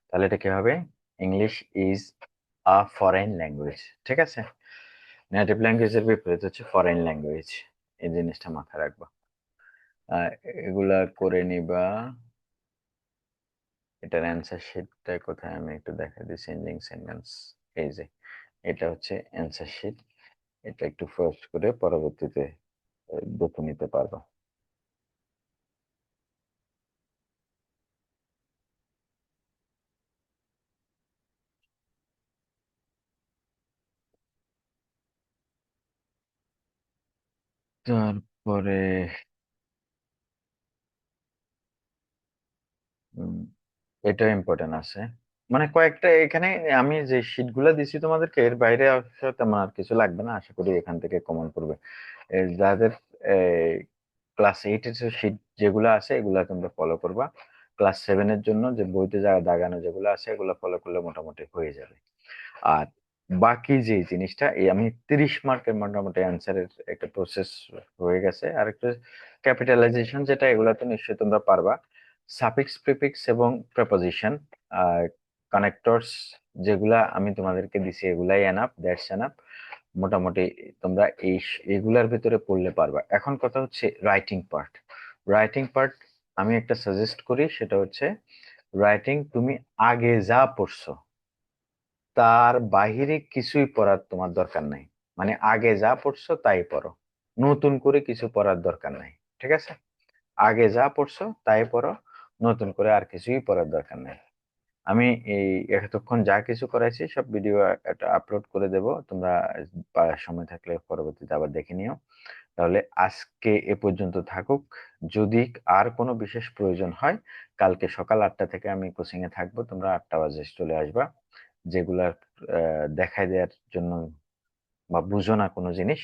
তাহলে এটা কি হবে? English is a foreign language. ঠিক আছে, নেটিভ ল্যাঙ্গুয়েজের বিপরীত হচ্ছে ফরেন ল্যাঙ্গুয়েজ। এই জিনিসটা মাথায় রাখবা। আহ, এগুলা করে নিবা। এটার অ্যান্সার শিটটা কোথায় আমি একটু দেখা দিই, চেঞ্জিং সেন্টেন্স। এই যে এটা হচ্ছে অ্যান্সার শিট। এটা একটু ফার্স্ট করে পরবর্তীতে দেখে নিতে পারবো। তারপরে উম, এটাও ইম্পর্টেন্ট আছে। মানে কয়েকটা এখানে আমি যে শীট গুলা দিছি তোমাদেরকে, এর বাইরে আসলে তেমন আর কিছু লাগবে না, আশা করি এখান থেকে কমন পড়বে। যাদের ক্লাস এইট এর শীট যেগুলো আছে এগুলা তোমরা ফলো করবা। ক্লাস সেভেন এর জন্য যে বইতে যা দাগানো যেগুলো আছে এগুলো ফলো করলে মোটামুটি হয়ে যাবে। আর বাকি যে জিনিসটা, এই আমি 30 মার্কের মোটামুটি অ্যান্সারের একটা প্রসেস হয়ে গেছে। আর একটা ক্যাপিটালাইজেশন, যেটা এগুলা তো নিশ্চয়ই তোমরা পারবা। সাফিক্স প্রিফিক্স এবং প্রেপোজিশন আর কানেক্টরস যেগুলা আমি তোমাদেরকে দিছি এগুলাই এনাফ, দ্যাটস এনাফ। মোটামুটি তোমরা এগুলার ভিতরে পড়লে পারবা। এখন কথা হচ্ছে রাইটিং পার্ট। রাইটিং পার্ট আমি একটা সাজেস্ট করি, সেটা হচ্ছে রাইটিং তুমি আগে যা পড়ছো তার বাহিরে কিছুই পড়ার তোমার দরকার নাই। মানে আগে যা পড়ছো তাই পড়ো, নতুন করে কিছু পড়ার দরকার নাই। ঠিক আছে, আগে যা পড়ছো তাই পড়ো, নতুন করে আর কিছুই পড়ার দরকার নাই। আমি এই এতক্ষণ যা কিছু করাইছি সব ভিডিও একটা আপলোড করে দেব, তোমরা সময় থাকলে পরবর্তীতে আবার দেখে নিও। তাহলে আজকে এ পর্যন্ত থাকুক। যদি আর কোনো বিশেষ প্রয়োজন হয়, কালকে সকাল 8টা থেকে আমি কোচিং এ থাকবো, তোমরা 8টা বাজে চলে আসবা। যেগুলা দেখাই দেওয়ার জন্য বা বুঝো না কোনো জিনিস,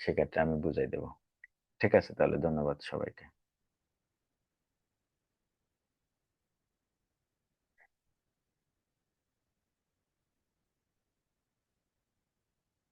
সেক্ষেত্রে আমি বুঝাই দেবো। ঠিক আছে, তাহলে ধন্যবাদ সবাইকে।